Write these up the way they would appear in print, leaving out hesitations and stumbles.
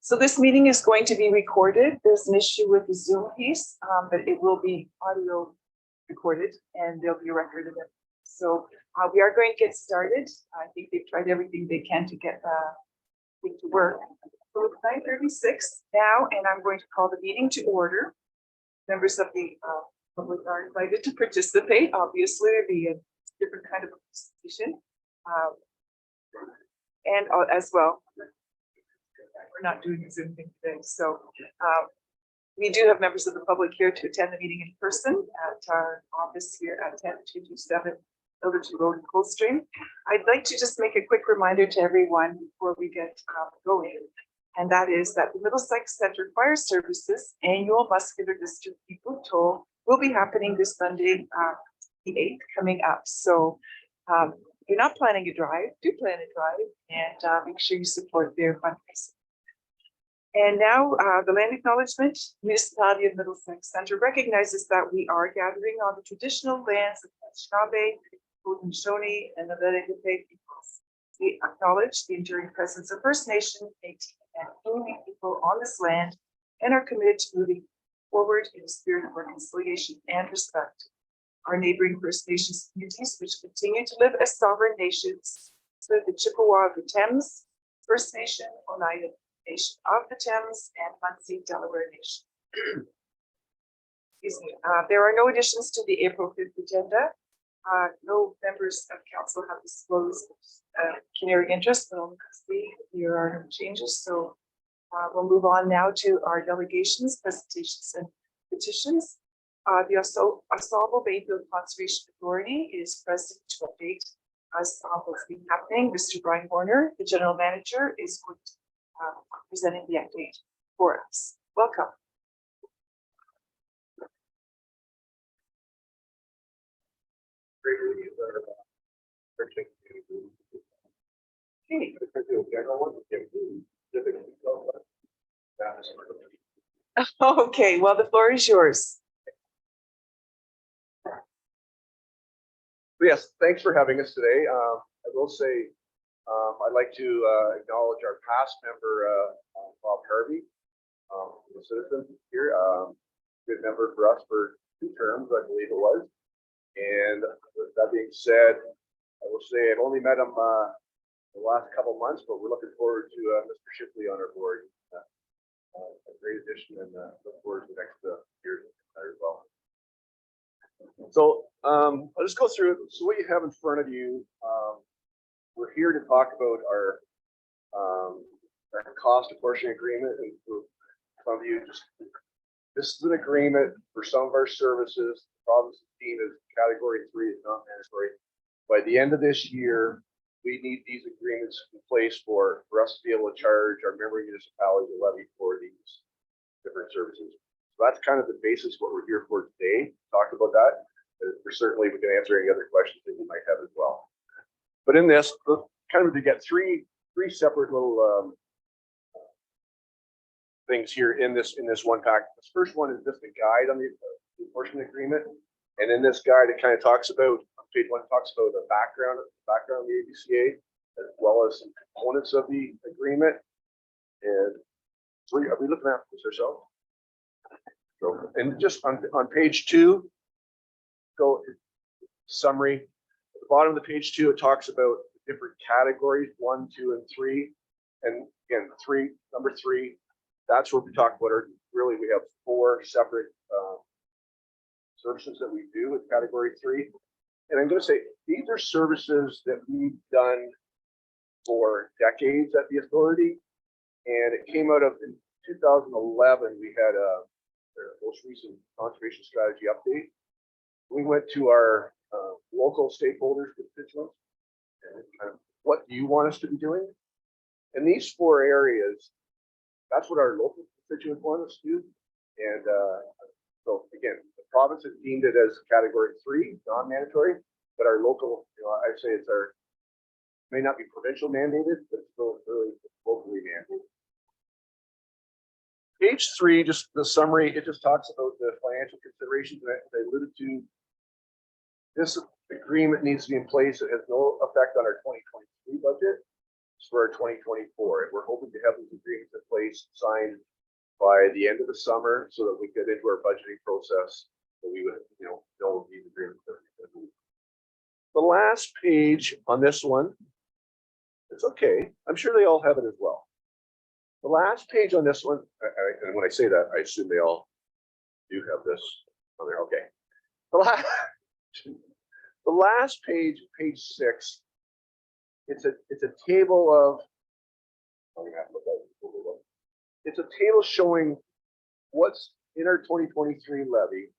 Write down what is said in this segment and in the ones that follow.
So this meeting is going to be recorded. There's an issue with the Zoom piece, but it will be audio recorded and there'll be a record of it. So we are going to get started. I think they've tried everything they can to get things to work. So it's 9:36 now, and I'm going to call the meeting to order. Members of the public are invited to participate. Obviously, there'll be a different kind of participation. And as well, we're not doing the Zoom thing today. So we do have members of the public here to attend the meeting in person at our office here at 10227 Elderton Road in Coldstream. I'd like to just make a quick reminder to everyone before we get going, and that is that the Middlesex Centre Fire Services annual muscular dystrophy food toll will be happening this Sunday, the 8th, coming up. So if you're not planning a drive, do plan a drive and make sure you support their fundraising. And now the land acknowledgement. Municipality of Middlesex Centre recognizes that we are gathering on the traditional lands of Anishinaabe, Haudenosaunee, and the Lenape peoples. We acknowledge the enduring presence of First Nation, Métis, and Inuit people on this land and are committed to moving forward in a spirit of reconciliation and respect. Our neighboring First Nations communities, which continue to live as sovereign nations, include the Chippewa of the Thames, First Nation, Oneida Nation of the Thames, and Munsee Delaware Nation. Excuse me. There are no additions to the April 5th agenda. No members of council have disclosed pecuniary interest, but obviously there are no changes. So we'll move on now to our delegations, presentations, and petitions. The Oswego Bayfield Conservation Authority is present to update us on what's been happening. Mr. Brian Horner, the general manager, is going to presenting the update for us. Welcome. Okay, well, the floor is yours. Yes, thanks for having us today. I will say I'd like to acknowledge our past member, Bob Harvey, the citizen here. Good member for us for 2 terms, I believe it was. And with that being said, I will say I've only met him the last couple of months, but we're looking forward to Mr. Shipley on our board. A great addition, and look forward to the next years as well. So I'll just go through it. So what you have in front of you, we're here to talk about our cost apportioning agreement. And for some of you, this is an agreement for some of our services. The province is deemed as category 3 is not mandatory. By the end of this year, we need these agreements in place for us to be able to charge our member municipalities a levy for these different services. So that's kind of the basis of what we're here for today. Talk about that. Certainly, we can answer any other questions that you might have as well. But in this, kind of to get three separate little things here in this one pack. This first one is just a guide on the apportionment agreement, and in this guide, it kind of talks about page 1 talks about the background of the ABCA as well as some components of the agreement. And so are we looking at this ourselves? So, and just on page 2, go summary. At the bottom of the page 2, it talks about the different categories 1, 2, and 3. And again, number 3, that's what we talk about. Really, we have 4 separate services that we do with category 3. And I'm going to say these are services that we've done for decades at the authority. And it came out of in 2011, we had a most recent conservation strategy update. We went to our local stakeholders, constituents, and kind of, what do you want us to be doing? In these 4 areas, that's what our local constituents want us to do. And so again, the province has deemed it as category 3, non-mandatory, but our local, I say it's our, may not be provincial mandated, but it's still really locally mandated. Page 3, just the summary, it just talks about the financial considerations that I alluded to. This agreement needs to be in place. It has no effect on our 2023 budget. for our 2024. And we're hoping to have these agreements in place, signed by the end of the summer, so that we get into our budgeting process, that we would, know these agreements. The last page on this one, it's okay. I'm sure they all have it as well. The last page on this one, and when I say that, I assume they all do have this on there. Okay. The last page, page 6, it's a table of, it's a table showing what's in our 2023 levy,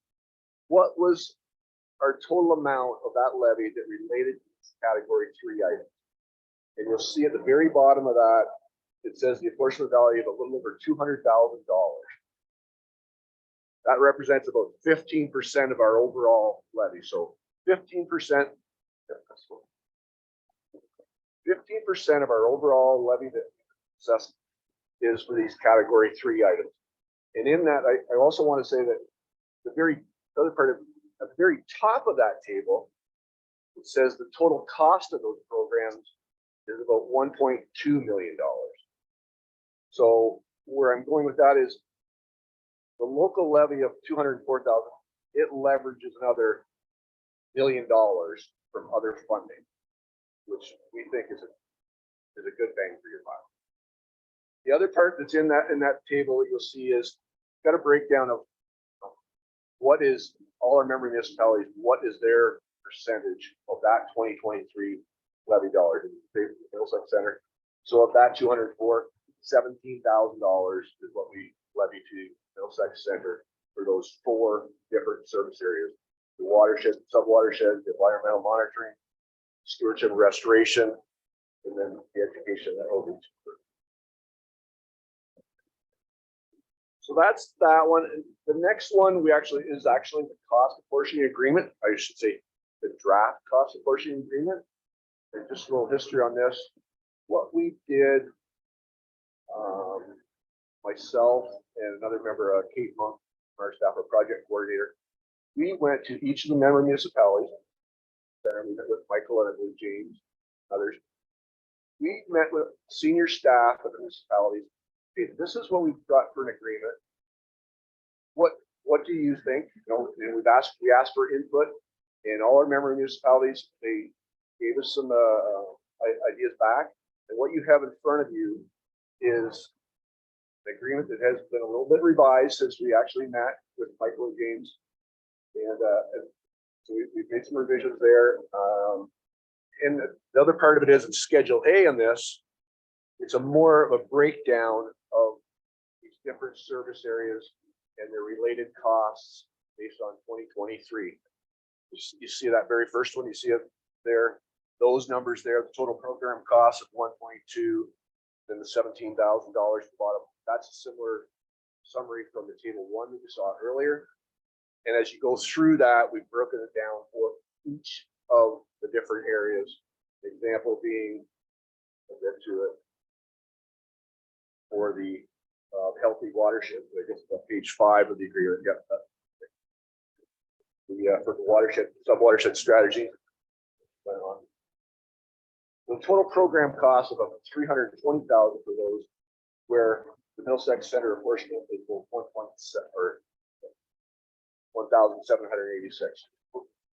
what was our total amount of that levy that related to category 3 items. And you'll see at the very bottom of that, it says the apportionment value of a little over $200,000. That represents about 15% of our overall levy. So 15% of our overall levy that assessed is for these category 3 items. And in that, I also want to say that the other part of at the very top of that table, it says the total cost of those programs is about $1.2 million. So where I'm going with that is the local levy of $204,000, it leverages another $1 million from other funding, which we think is a good bang for your buck. The other part that's in that table that you'll see is got a breakdown of what is all our member municipalities, what is their percentage of that 2023 levy dollars in the Middlesex Center. So of that 204, $17,000 is what we levy to Middlesex Center for those 4 different service areas: the watershed, sub-watershed, the environmental monitoring, stewardship and restoration, and then the education and outreach. So that's that one. And the next one is actually the cost apportioning agreement. I should say the draft cost apportioning agreement. And just a little history on this. What we did, myself and another member, Kate Monk, our staff, our project coordinator, we went to each of the member municipalities. We met with Michael and I believe James, others. We met with senior staff of the municipalities. Okay, this is what we've got for an agreement. What do you think? And we asked for input, and all our member municipalities, they gave us some ideas back. And what you have in front of you is an agreement that has been a little bit revised since we actually met with Michael and James, and so we've made some revisions there. And the other part of it is in Schedule A on this. It's a more of a breakdown of these different service areas and their related costs based on 2023. You see that very first one, you see it there, those numbers there, the total program cost of 1.2, then the $17,000 at the bottom. That's a similar summary from the table 1 that you saw earlier. And as you go through that, we've broken it down for each of the different areas. Example being, I'll get to it, for the healthy watershed. I guess page 5 of the agreement. Yep. For the watershed, sub-watershed strategy. The total program cost of about $320,000 for those, where the Middlesex Center apportionment is 1,786.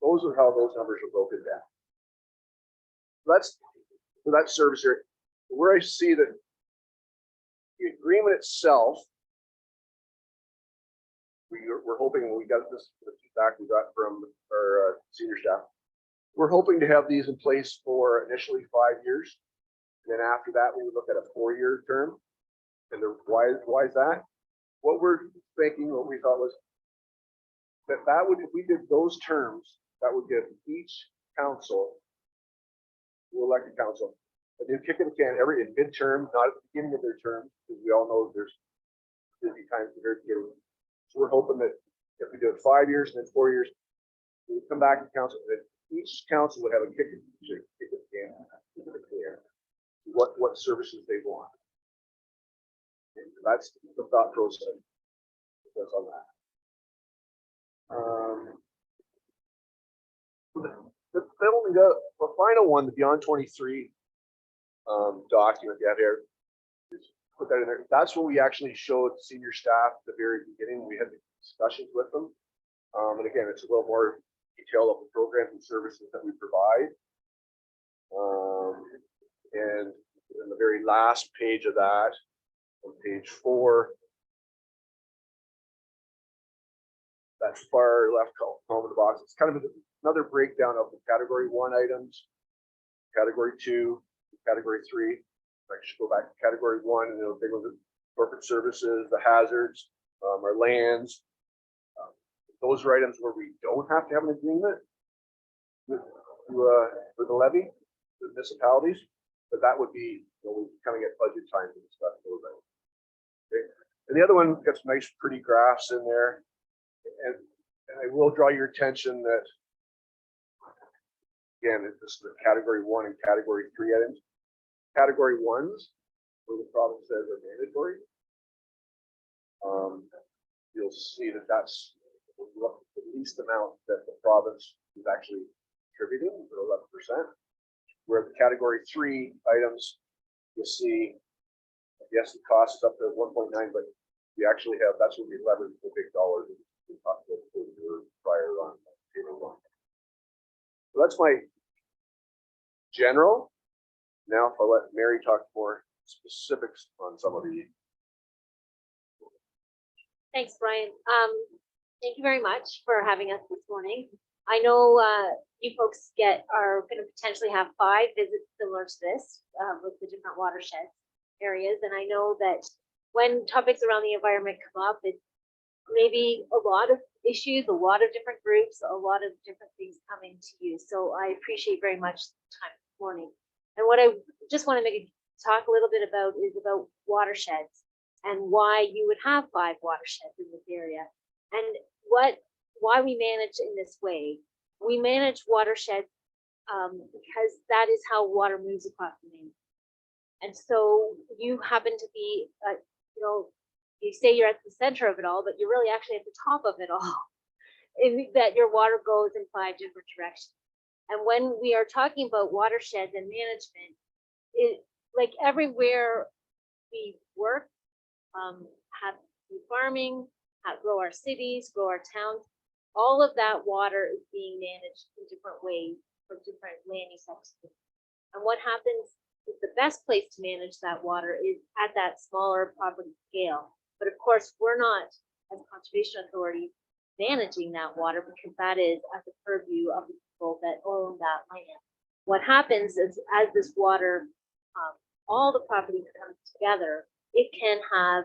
Those are how those numbers are broken down. That's for that service area. Where I see that the agreement itself, we're hoping, when we got this feedback we got from our senior staff, we're hoping to have these in place for initially 5 years. And then after that, we would look at a 4-year term. And why is that? What we're thinking, what we thought was that would, if we did those terms, that would give each council, the elected council, a new kick in the can every in midterm, not at the beginning of their term, because we all know there's busy times at the very beginning. So we're hoping that if we do it 5 years and then 4 years, we would come back to council, that each council would have a kick in the can, what services they want. And that's the thought process. That's on that. The final one, the Beyond 23 document you have here. Just put that in there. That's what we actually showed senior staff at the very beginning. We had discussions with them. And again, it's a little more detail of the programs and services that we provide. And in the very last page of that, on page 4, that far left column of the box, it's kind of another breakdown of the category 1 items, category 2, category 3. I should go back to category 1, and it'll big with the corporate services, the hazards, our lands. Those are items where we don't have to have an agreement with the levy, the municipalities, but that would be, we kind of get budget time to discuss those items. Okay. And the other one got some nice pretty graphs in there. And I will draw your attention that, again, this is the category 1 and category 3 items. Category 1s, where the province says are mandatory. You'll see that that's the least amount that the province is actually contributing, 11%. Where the category 3 items, you'll see, yes, the cost is up to 1.9, but we actually have, that's what we leverage the big dollars. We talked about prior on table 1. So that's my general. Now, if I'll let Mary talk more specifics on some of the. Thanks, Brian. Thank you very much for having us this morning. I know you folks are going to potentially have 5 visits similar to this with the different watershed areas, and I know that when topics around the environment come up, it's maybe a lot of issues, a lot of different groups, a lot of different things coming to you. So I appreciate very much the time this morning. And what I just want to talk a little bit about is about watersheds and why you would have 5 watersheds in this area, and why we manage in this way. We manage watersheds because that is how water moves across the main. And so you happen to be, you say you're at the center of it all, but you're really actually at the top of it all, in that your water goes in 5 different directions. And when we are talking about watersheds and management, it, like everywhere we work, have farming, grow our cities, grow our towns, all of that water is being managed in different ways from different land use activities. And what happens is the best place to manage that water is at that smaller property scale. But of course, we're not, as conservation authorities, managing that water because that is at the purview of the people that own that land. What happens is, as this water, all the property comes together, it can have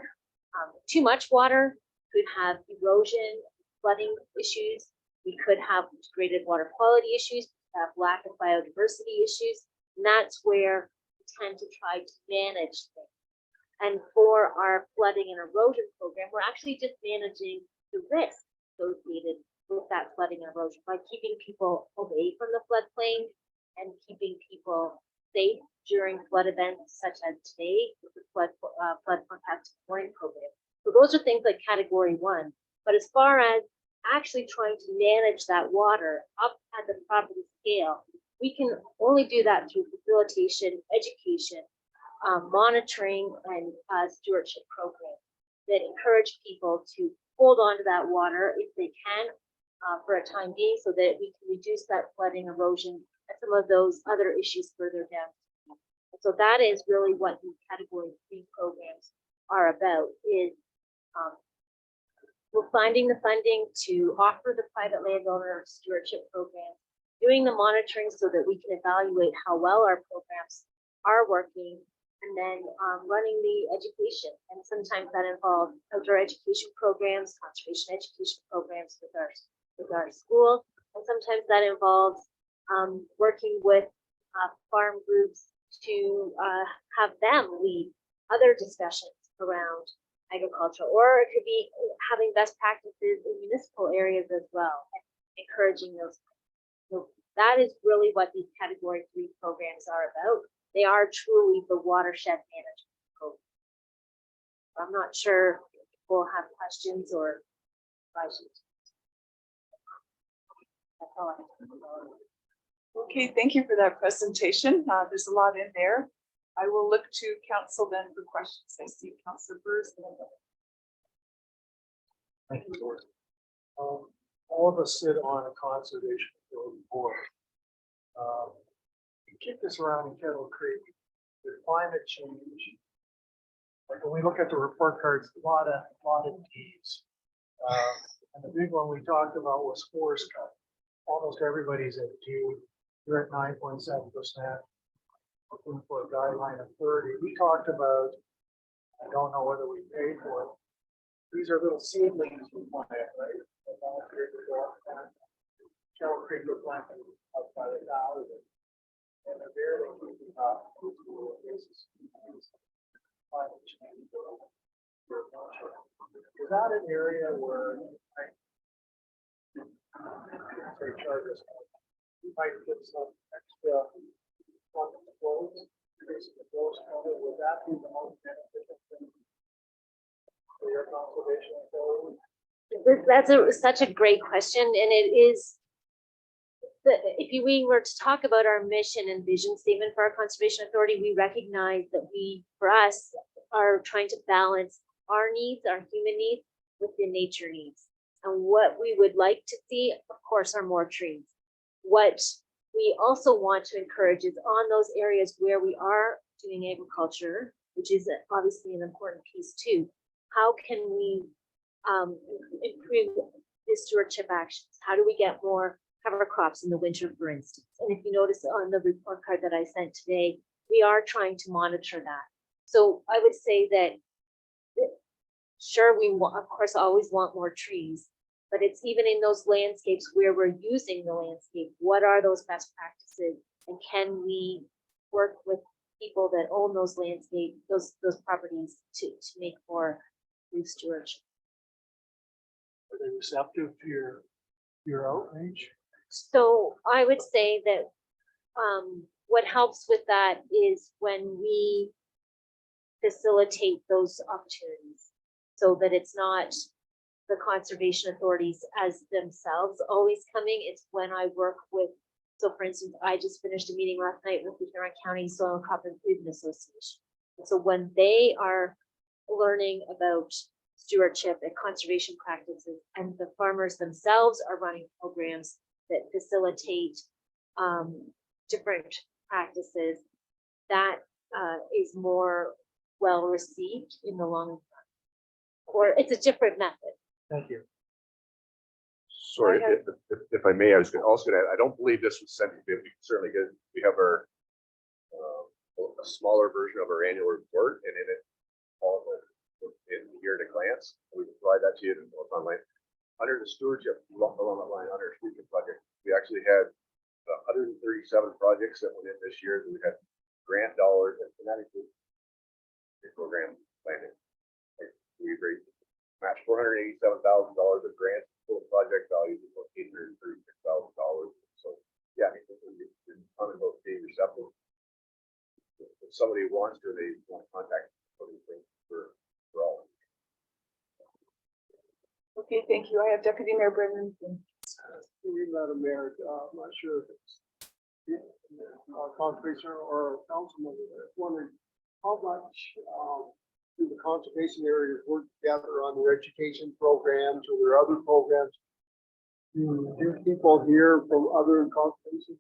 too much water, could have erosion, flooding issues. We could have degraded water quality issues, have lack of biodiversity issues, and that's where we tend to try to manage things. And for our flooding and erosion program, we're actually just managing the risk associated with that flooding and erosion by keeping people away from the floodplain and keeping people safe during flood events such as today with the flood forecast warning program. So those are things like category 1. But as far as actually trying to manage that water up at the property scale, we can only do that through facilitation, education, monitoring, and stewardship programs that encourage people to hold on to that water if they can for a time being, so that we can reduce that flooding, erosion, and some of those other issues further down. And so that is really what these category 3 programs are about, is we're finding the funding to offer the private landowner stewardship program, doing the monitoring so that we can evaluate how well our programs are working, and then running the education. And sometimes that involves outdoor education programs, conservation education programs with our school, and sometimes that involves working with farm groups to have them lead other discussions around agriculture, or it could be having best practices in municipal areas as well, and encouraging those. So that is really what these category 3 programs are about. They are truly the watershed management program. I'm not sure if people have questions or questions. That's all I have. Okay, thank you for that presentation. There's a lot in there. I will look to council then for questions. I see Councillor Burrs. Thank you, Lord. All of us sit on a conservation authority board. You keep this around in Kettle Creek, with climate change. Like when we look at the report cards, a lot of Ds. And the big one we talked about was forest cut. Almost everybody's at D. You're at 9.7%. Looking for a guideline of 30. We talked about, I don't know whether we paid for it. These are little seedlings we planted, right? Kettle Creek were planted outside of Dallas. And they're barely keeping up with the basis. Climate change. Is that an area where say charges, you might get some extra funding flows, basically those cover, would that be the most beneficial thing for your conservation authority? That's such a great question, and it is. If we were to talk about our mission and vision statement for our conservation authority, we recognize that for us, are trying to balance our needs, our human needs, with the nature needs. And what we would like to see, of course, are more trees. What we also want to encourage is on those areas where we are doing agriculture, which is obviously an important piece too. How can we improve the stewardship actions? How do we get more cover crops in the winter, for instance? And if you notice on the report card that I sent today, we are trying to monitor that. So I would say that, sure, we of course always want more trees, but it's even in those landscapes where we're using the landscape, what are those best practices? And can we work with people that own those landscape, those properties to make for good stewardship? Are they receptive to your outreach? So I would say that what helps with that is when we facilitate those opportunities, so that it's not the conservation authorities as themselves always coming. It's when I work with, so for instance, I just finished a meeting last night with the Huron County Soil and Crop Improvement Association. And so when they are learning about stewardship and conservation practices, and the farmers themselves are running programs that facilitate different practices, that is more well received in the long run. Or it's a different method. Thank you. Sorry, if I may, I was also going to add, I don't believe this was sent to you. We can certainly get, we have our a smaller version of our annual report, and in it, all of it in here at a glance. We can provide that to you online. Under the stewardship, along that line, under our stewardship project, we actually had 137 projects that went in this year. We had grant dollars, and that includes the program planning. We raised matched $487,000 of grants. Total project value is about $836,000. So yeah, I mean, it's talking about being receptive. If somebody wants to, they want to contact for all. Okay, thank you. I have Deputy Mayor Brennan. Madam Mayor, I'm not sure if it's conservation or councilman. I was wondering how much do the conservation areas work together on their education programs or their other programs? Do people here from other conservation?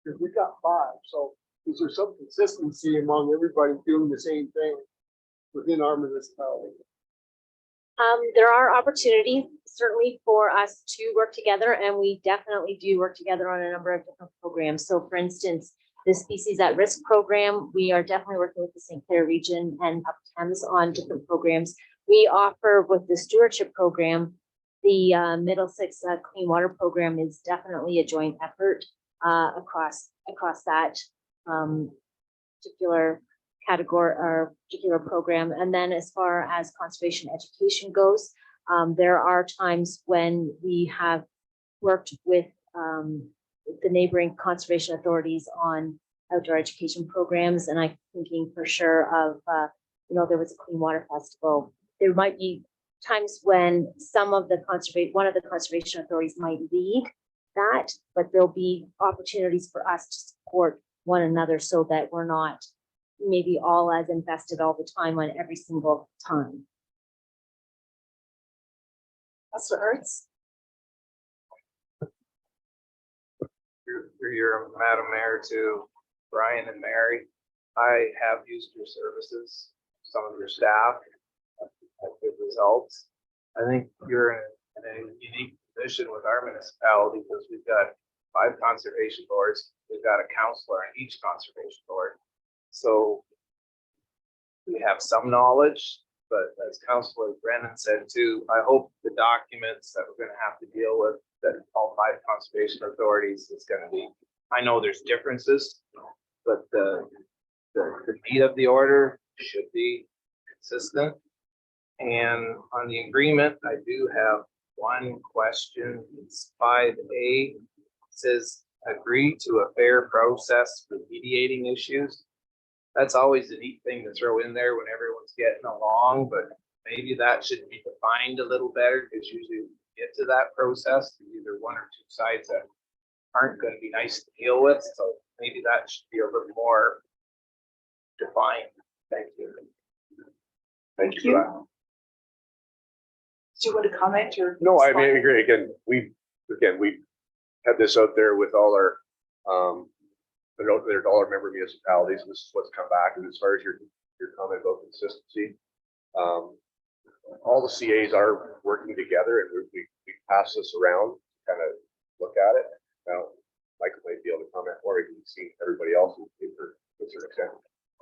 Because we've got 5, so is there some consistency among everybody doing the same thing within our municipality? There are opportunities certainly for us to work together, and we definitely do work together on a number of different programs. So for instance, the Species at Risk program, we are definitely working with the St. Clair region and Up Thames on different programs. We offer with the stewardship program, the Middlesex Clean Water program is definitely a joint effort across that particular category or particular program. And then as far as conservation education goes, there are times when we have worked with the neighboring conservation authorities on outdoor education programs. And I'm thinking for sure of, there was a Clean Water Festival. There might be times when one of the conservation authorities might lead that, but there'll be opportunities for us to support one another so that we're not maybe all as invested all the time on every single time. Councillor Arts? Through your Madam Mayor to Brian and Mary, I have used your services, some of your staff, had good results. I think you're in a unique position with our municipality because we've got 5 conservation boards. We've got a counselor on each conservation board. So we have some knowledge, but as Councillor Brennan said too, I hope the documents that we're gonna have to deal with, that all 5 conservation authorities is gonna be, I know there's differences, but the meat of the order should be consistent. And on the agreement, I do have one question. It's 5A. It says agree to a fair process for mediating issues. That's always a neat thing to throw in there when everyone's getting along, but maybe that should be defined a little better, because usually when you get to that process, there's either 1 or 2 sides that aren't going to be nice to deal with. So maybe that should be a little more defined. Thank you. Thank you. Do you want to comment or? No, I mean, I agree. Again, we had this out there with all our, all our member municipalities, and this is what's come back. And as far as your comment about consistency, all the CAs are working together, and we pass this around, kind of look at it. Now, Michael might be able to comment more. You can see everybody else in paper to a certain extent.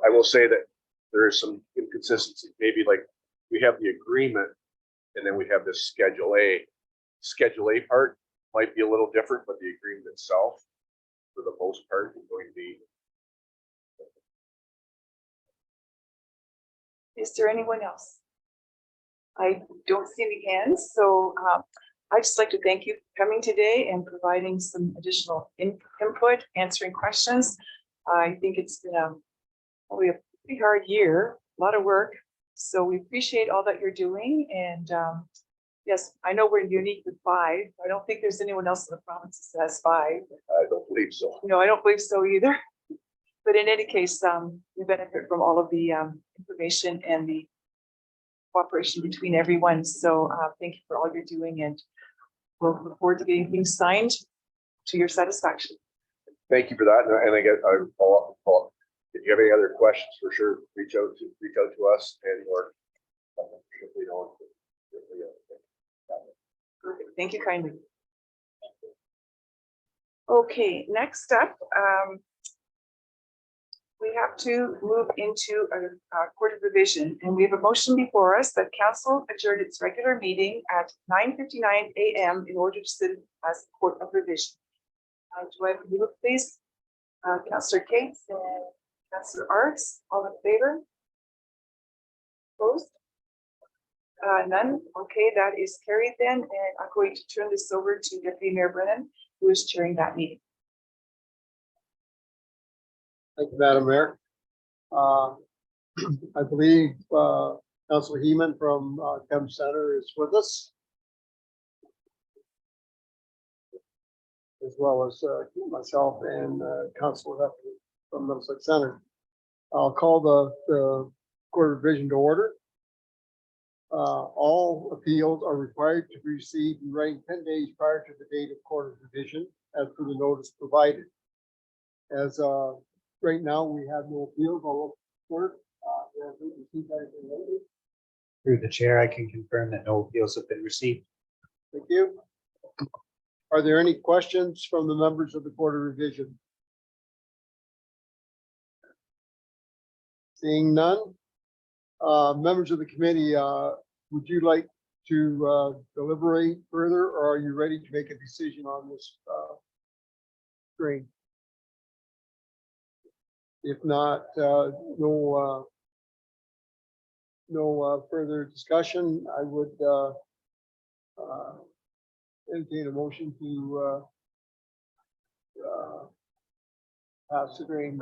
I will say that there is some inconsistency. Maybe like we have the agreement, and then we have this Schedule A. Schedule A part might be a little different, but the agreement itself, for the most part, is going to be. Is there anyone else? I don't see any hands, so I'd just like to thank you for coming today and providing some additional input, answering questions. I think it's been probably a pretty hard year, a lot of work. So we appreciate all that you're doing. And yes, I know we're unique with 5. I don't think there's anyone else in the province that has 5. I don't believe so. No, I don't believe so either. But in any case, we benefit from all of the information and the cooperation between everyone. So thank you for all you're doing, and we'll look forward to getting things signed to your satisfaction. Thank you for that. And I get, I follow up. If you have any other questions, for sure, reach out to us and or. Perfect. Thank you kindly. Okay, next up, we have to move into a court of revision, and we have a motion before us that council adjourn its regular meeting at 9:59 a.m. in order to sit as a court of revision. Do I have you, please? Councillor Cates and Councillor Arts, all in favor? Opposed? None. Okay, that is carried then, and I'm going to turn this over to Deputy Mayor Brennan, who is chairing that meeting. Thank you, Madam Mayor. I believe Councilor Heeman from Chem Center is with us, as well as myself and Councilor Huffley from Middlesex Center. I'll call the court of revision to order. All appeals are required to be received in writing 10 days prior to the date of court of revision, as per the notice provided. As right now, we have no appeals. All court. Through the chair, I can confirm that no appeals have been received. Thank you. Are there any questions from the members of the court of revision? Seeing none. Members of the committee, would you like to deliberate further, or are you ready to make a decision on this screen? If not, no further discussion, I would entertain a motion to pass the drain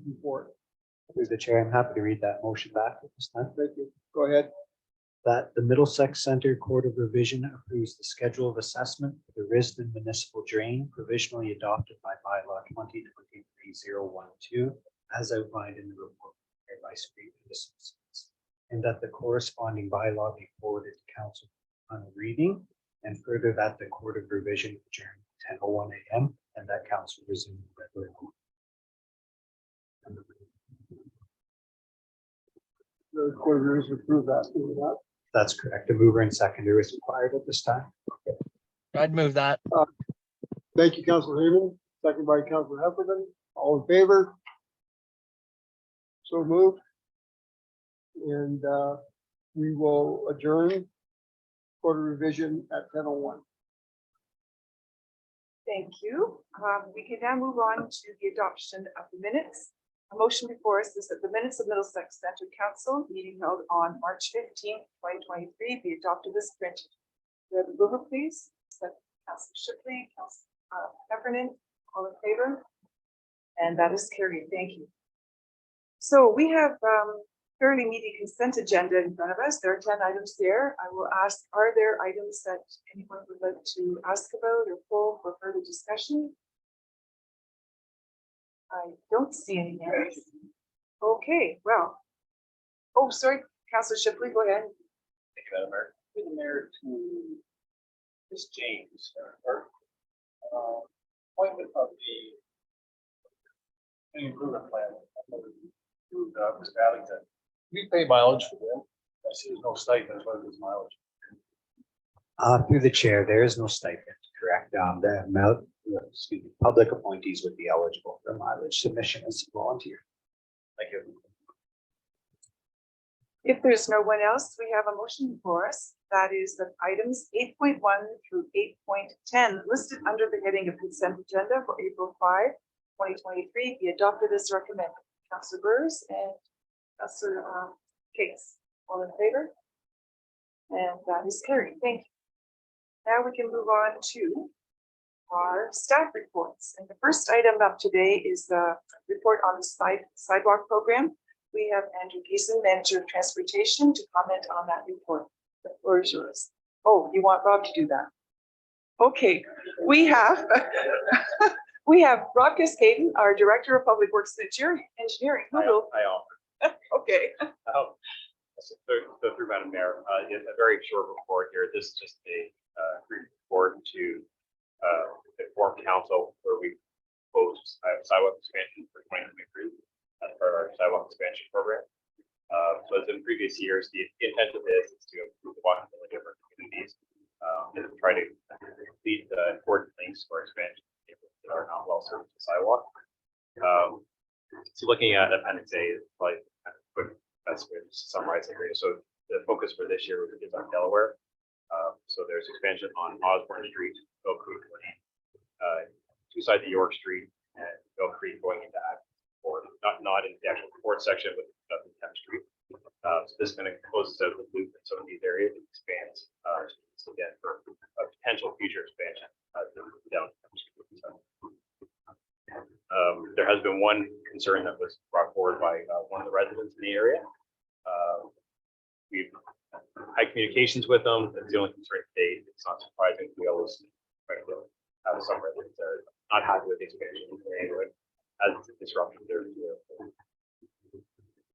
report. Through the chair, I'm happy to read that motion back at this time. Thank you. Go ahead. That the Middlesex Center Court of Revision approves the schedule of assessment for the Risden Municipal Drain provisionally adopted by bylaw 2023-012 as outlined in the report Street and Associates, and that the corresponding bylaw be forwarded to council on reading, and further that the Court of Revision adjourn at 10:01 a.m. and that council resume regular. The court of reviews approved that. Do that. That's correct. A mover and seconder is required at this time. I'd move that. Thank you, Councilor Hayden, second by Councilor Heffernan. All in favor? So moved. And we will adjourn Court of Revision at 10:01. Thank you. We can now move on to the adoption of the minutes. A motion before us is that the minutes of Middlesex Center Council meeting held on March 15th, 2023 be adopted as printed. Do we have a mover, please? Councilor Shipley, Councilor Heffernan, all in favor? And that is carried. Thank you. So we have fairly meaty consent agenda in front of us. There are 10 items there. I will ask, are there items that anyone would like to ask about or pull for further discussion? I don't see any hands. Okay, well. Oh, sorry, Councilor Shipley, go ahead. Thank you, Madam Mayor. Through the mayor to Ms. James, or appointment of the improvement plan. Mr. Allington. We pay mileage for them. I see there's no stipend as well as mileage. Through the chair, there is no stipend, correct? Public appointees would be eligible for mileage submission as a volunteer. Thank you. If there's no one else, we have a motion before us. That is that items 8.1 through 8.10 listed under the heading of consent agenda for April 5, 2023 be adopted as recommended. Councilor Burrs and Councilor Case, all in favor? And that is carried. Thank you. Now we can move on to our staff reports. And the first item up today is the report on the sidewalk program. We have Andrew Geeson, Manager of Transportation, to comment on that report. The floor is yours. Oh, you want Rob to do that? Okay, we have we have Rob Cascaden, our Director of Public Works and Engineering. Who will? I offer. Okay. So through Madam Mayor, a very short report here. This is just a brief report to inform council where we proposed sidewalk expansion for 2023 as part of our sidewalk expansion program. So as in previous years, the intent of this is to improve the walkability of our communities and try to complete the important links for expansion that are not well served with the sidewalk. So looking at Appendix A is probably kind of quick best way to summarize it here. So the focus for this year is on Delaware. So there's expansion on Osborne Street, Oak Creek Lane, two sides of York Street, and Oak Creek going into Fort, not in the actual Fort section, but up in 10th Street. So this kind of closes out the loop in some of these areas and expands so again for a potential future expansion down. There has been one concern that was brought forward by one of the residents in the area. We've had communications with them. That's the only concern today. It's not surprising. We always have some residents that are not happy with the expansion in the neighborhood as it's a disruption. They're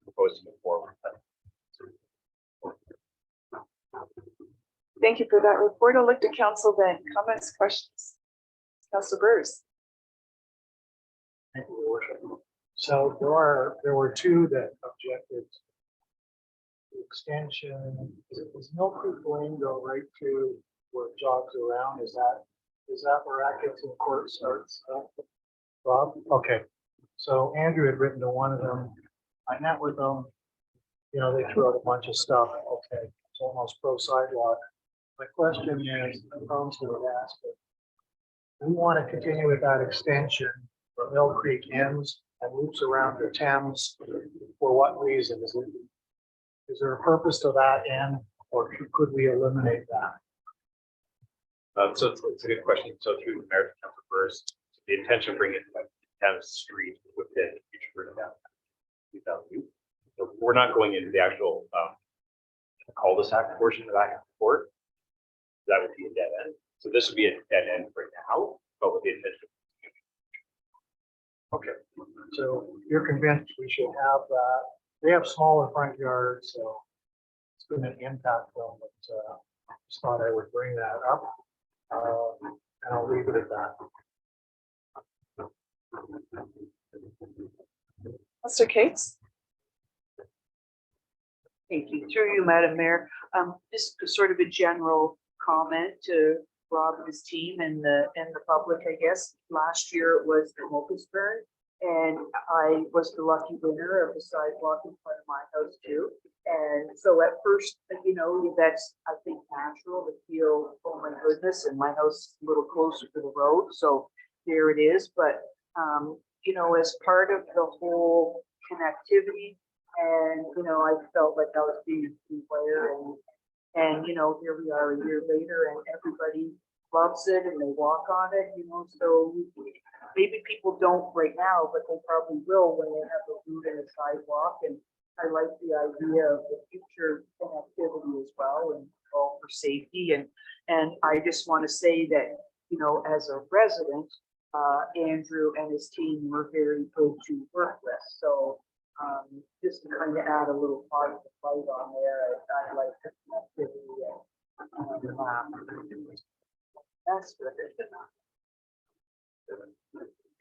proposed to move forward. Thank you for that report. I'll look to council then. Comments, questions? Councilor Burrs. Thank you, Your Worship. So there were two that objected to the extension. Is Mill Creek Lane go right to where it jogs around? Is that where Atkinson Court starts? Rob? Okay. So Andrew had written to one of them. I met with them. You know, they threw out a bunch of stuff. Okay, it's almost pro sidewalk. My question is, the council would ask, we want to continue with that extension where Mill Creek ends and loops around the Thames. For what reason? Is there a purpose to that end, or could we eliminate that? So it's a good question. So through the Mayor Council first, the intention of bringing it to Thames Street within the future for down. So we're not going into the actual cul-de-sac portion of that court. That would be a dead end. So this would be a dead end right now, but with the intention. Okay, so you're convinced we should have that they have smaller front yards, so it's going to impact them, but just thought I would bring that up. And I'll leave it at that. Mr. Cates? Thank you. Through you, Madam Mayor. Just sort of a general comment to Rob and his team and the public, I guess. Last year it was the locust burn, and I was the lucky winner of the sidewalk in front of my house too. And so at first, you know, that's, I think, natural to feel, oh my goodness, and my house is a little closer to the road, so there it is. But you know, as part of the whole connectivity, and you know, I felt like I was being aware, and you know, here we are a year later, and everybody loves it and they walk on it, you know. So maybe people don't right now, but they probably will when they have a route and a sidewalk. And I like the idea of the future connectivity as well, and all for safety. And I just want to say that, you know, as a resident, Andrew and his team were very good to work with. So just to kind of add a little positive light on there, I like the connectivity. That's good.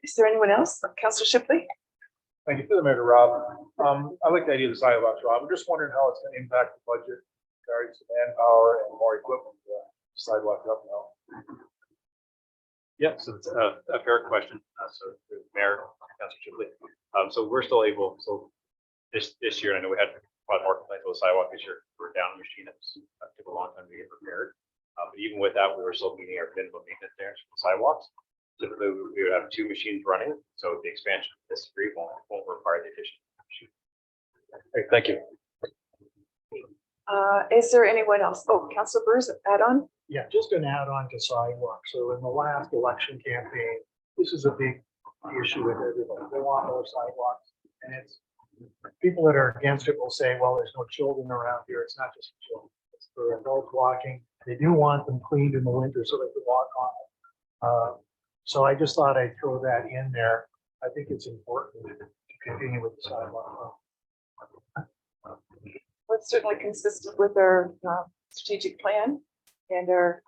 Is there anyone else? Councillor Shipley? Thank you for the matter, Rob. I like the idea of the sidewalks, Rob. I'm just wondering how it's going to impact the budget, regards to manpower and more equipment, sidewalk up now. Yeah, so it's a fair question. So the Mayor, Councilor Shipley. So we're still able, so this year, I know we had a lot more complaints about the sidewalk this year. We're down a machine. It took a long time to get repaired. But even with that, we were still meeting our minimum maintenance there for the sidewalks. Typically, we would have 2 machines running, so the expansion of this street won't require the addition of the machine. Great, thank you. Is there anyone else? Oh, Councillor Burrs, add on? Yeah, just an add-on to sidewalks. So in the last election campaign, this is a big issue with everybody. They want more sidewalks. And it's people that are against it will say, well, there's no children around here. It's not just for children. It's for adults walking. They do want them cleaned in the winter so they can walk on it. So I just thought I'd throw that in there. I think it's important to continue with the sidewalk. It's certainly consistent with our strategic plan and our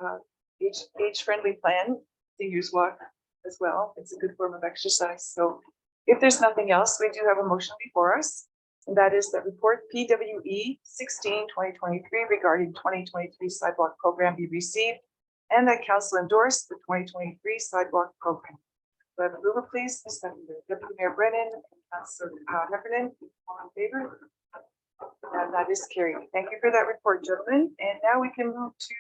age-friendly plan. Seniors walk as well. It's a good form of exercise. So if there's nothing else, we do have a motion before us. And that is that report PWE 16/2023 regarding 2023 sidewalk program be received, and that council endorse the 2023 sidewalk program. So I have a mover, please. Deputy Mayor Brennan and Councillor Heffernan, all in favor? And that is carried. Thank you for that report, gentlemen. And now we can move to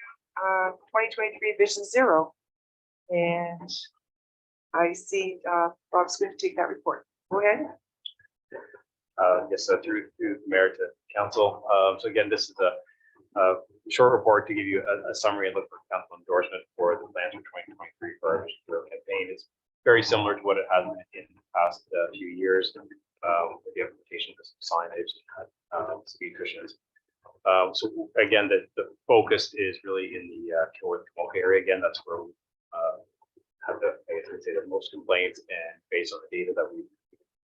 2023 Vision Zero. And I see Bob's going to take that report. Go ahead. Yes, through the mayor to council. So again, this is a short report to give you a summary and look for council endorsement for the plans for 2023 for our Vision Zero campaign. It's very similar to what it has been in the past few years with the implementation of some signage, speed cushions. So again, the focus is really in the Kilworth area. Again, that's where we have the, I guess I'd say, the most complaints, and based on the data that we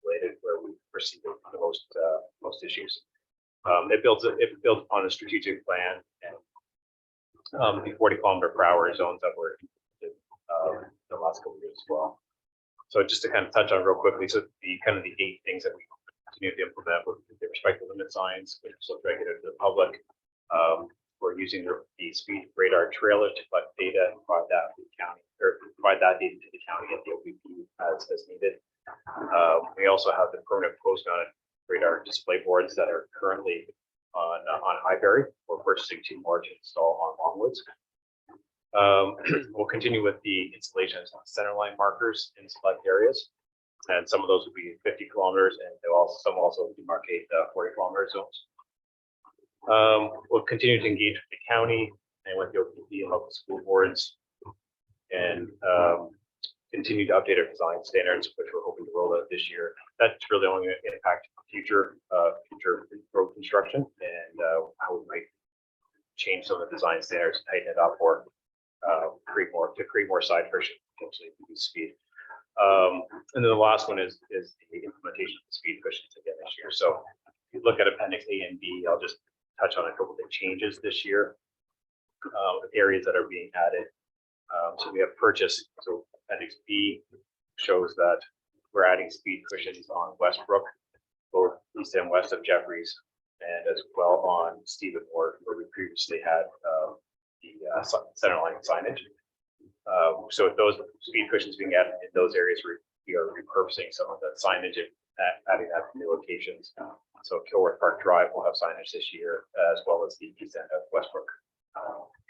related, where we perceive the most issues. It builds upon a strategic plan and the 40-kilometer-per-hour zones that were the last couple of years as well. So just to kind of touch on real quickly, so the 8 things that we continue to implement with the respective limit signs, which are still regulated to the public. We're using the speed radar trailer to collect data and provide that to the county, or provide that data to the county at the OPP as needed. We also have the permanent post-mounted radar display boards that are currently on Highbury. We're purchasing 2 more to install on Longwoods. We'll continue with the installation of centerline markers in select areas, and some of those will be 50 kilometers, and some also demarcate 40-kilometer zones. We'll continue to engage with the county and with the OPP and local school boards, and continue to update our design standards, which we're hoping to roll out this year. That's really only going to impact future road construction and how we might change some of the design standards, tighten it up, or create more side friction, potentially reduce speed. And then the last one is the implementation of the speed cushions again this year. So you look at appendix A and B, I'll just touch on a couple of the changes this year. Areas that are being added. So we have purchase, so appendix B shows that we're adding speed cushions on Westbrook, both east and west of Jeffries, and as well on Stephen Ward, where we previously had the center line signage. So with those speed cushions being added in those areas, we are repurposing some of the signage and adding that to new locations. So Kilworth Park Drive will have signage this year, as well as the east end of Westbrook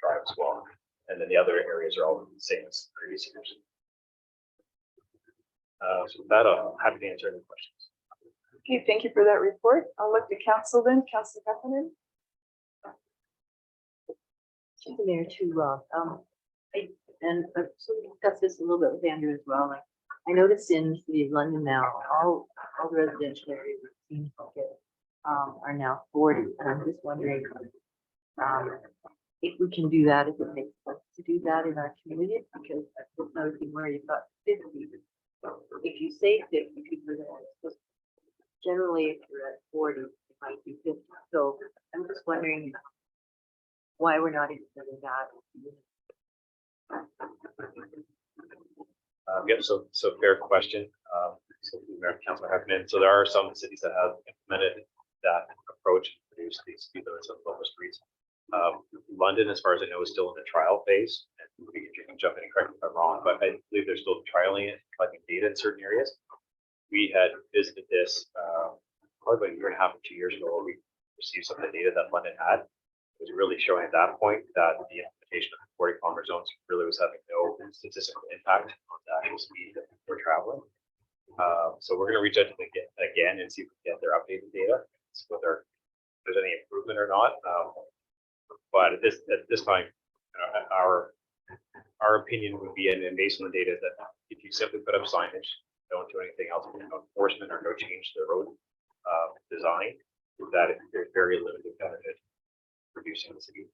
Drive as well. And then the other areas are all the same as previous years. So with that, I'm happy to answer any questions. Okay, thank you for that report. I'll look to council then. Councillor Heffernan. To the mayor too, Rob. I've sort of discussed this a little bit with Andrew as well. Like, I noticed in the city of London now, all the residential areas it seems like it, are now 40. And I'm just wondering if we can do that, if it makes sense to do that in our community, because I was noticing where you've got 50. If you say 50, people are going, generally if you're at 40, it might be 50. So I'm just wondering why we're not extending that. Yeah, so fair question. So Councilor Heffernan, so there are some cities that have implemented that approach and produced these speed limits on local streets. London, as far as I know, is still in the trial phase. And you can jump in and correct me if I'm wrong, but I believe they're still trialing it, collecting data in certain areas. We had visited this probably about a year and a half or 2 years ago, where we received some of the data that London had. It was really showing at that point that the implementation of 40-kilometer zones really was having no statistical impact on the actual speed that we're traveling. So we're going to reach out to them again and see if we can get their updated data, see whether there's any improvement or not. But at this time, our opinion would be, and based on the data, that if you simply put up signage, don't do anything else, no enforcement or no change to the road design, that there's very limited benefit reducing the speed.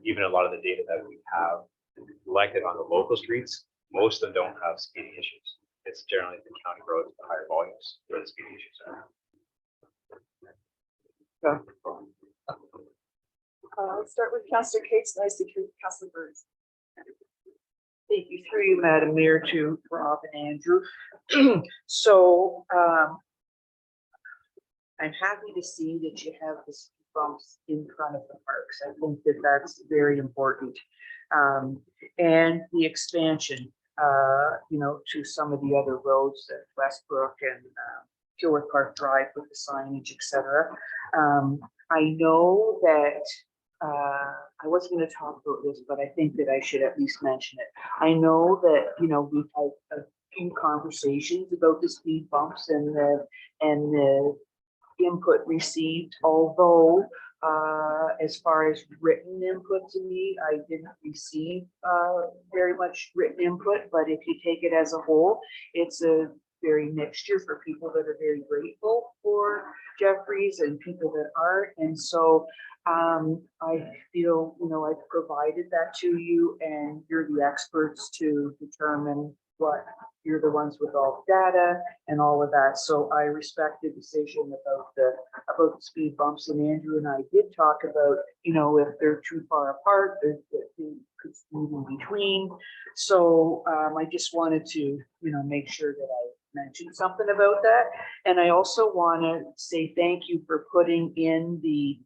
Even a lot of the data that we have collected on the local streets, most of them don't have speeding issues. It's generally the county roads with higher volumes where the speeding issues are. Let's start with Councillor Cates. Nice to hear Councillor Burns. Thank you through you, Madam Mayor, to Rob and Andrew. So I'm happy to see that you have the speed bumps in front of the parks. I think that that's very important. And the expansion, to some of the other roads at Westbrook and Kilworth Park Drive with the signage, etc. I know that I wasn't going to talk about this, but I think that I should at least mention it. I know that, we've had a few conversations about the speed bumps and the input received, although as far as written input to me, I didn't receive very much written input, but if you take it as a whole, it's a very mixture for people that are very grateful for Jeffries and people that aren't. And so I feel, I've provided that to you, and you're the experts to determine what, you're the ones with all the data and all of that. So I respect the decision about the speed bumps. And Andrew and I did talk about, if they're too far apart, they could speed in between. So I just wanted to, make sure that I mentioned something about that. And I also want to say thank you for putting in the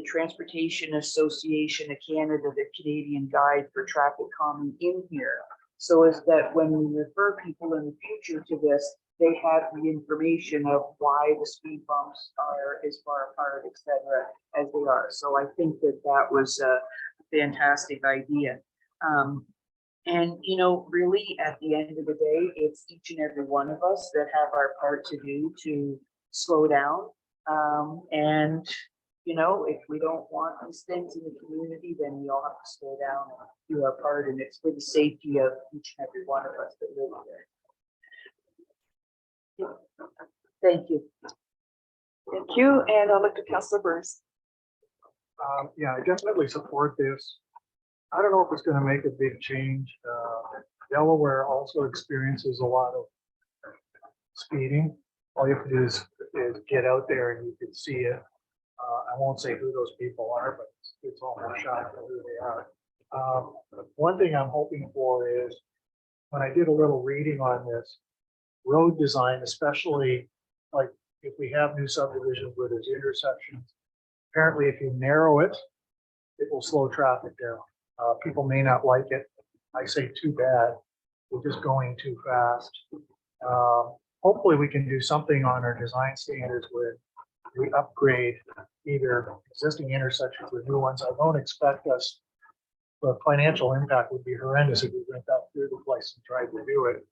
Transportation Association of Canada, the Canadian Guide for Traffic Calming in here. So as that when we refer people in the future to this, they have the information of why the speed bumps are as far apart, et cetera, as they are. So I think that that was a fantastic idea. And, really at the end of the day, it's each and every one of us that have our part to do to slow down. And if we don't want these things in the community, then we all have to slow down and do our part. And it's for the safety of each and every one of us that live there. Thank you. Thank you. And I'll look to Councillor Burns. Yeah, I definitely support this. I don't know if it's going to make a big change. Delaware also experiences a lot of speeding. all you have to do is get out there and you can see it. I won't say who those people are, but it's almost shocking who they are. One thing I'm hoping for is, when I did a little reading on this, road design, especially like if we have new subdivisions where there's intersections, apparently if you narrow it, it will slow traffic down. People may not like it. I say too bad. We're just going too fast. Hopefully we can do something on our design standards where we upgrade either existing intersections with new ones. I don't expect us, the financial impact would be horrendous if we went that through the place and tried to do it.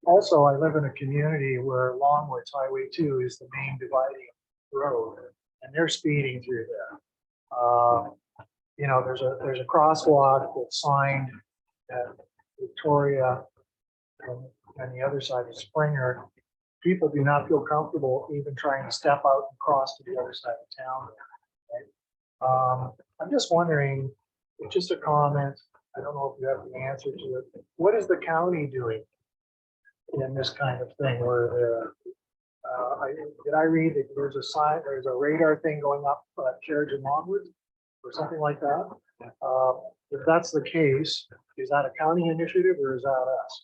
Also, I live in a community where Longwoods Highway 2 is the main dividing road, and they're speeding through there. You know, there's a crosswalk that's signed at Victoria and the other side of Springer. People do not feel comfortable even trying to step out and cross to the other side of town. Right? I'm just wondering, it's just a comment. I don't know if you have the answer to it. What is the county doing in this kind of thing where did I read that there's a sign, there's a radar thing going up Carriage and Longwood or something like that? If that's the case, is that a county initiative or is that us?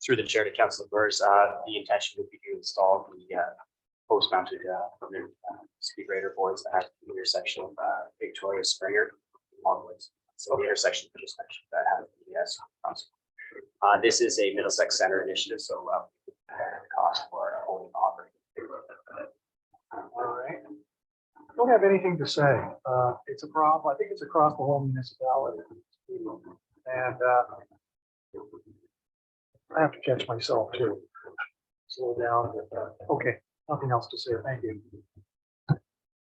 Through the chair to Councilor Burrs, the intention would be to install the post-mounted speed radar boards that have the intersection of Victoria Springer onwards. So the intersection you just mentioned that have PBS. This is a Middlesex Center initiative, so the cost for owning and operating. All right. Don't have anything to say. It's a problem. I think it's across the whole municipality. And I have to catch myself too. Slow down. Okay, nothing else to say. Thank you.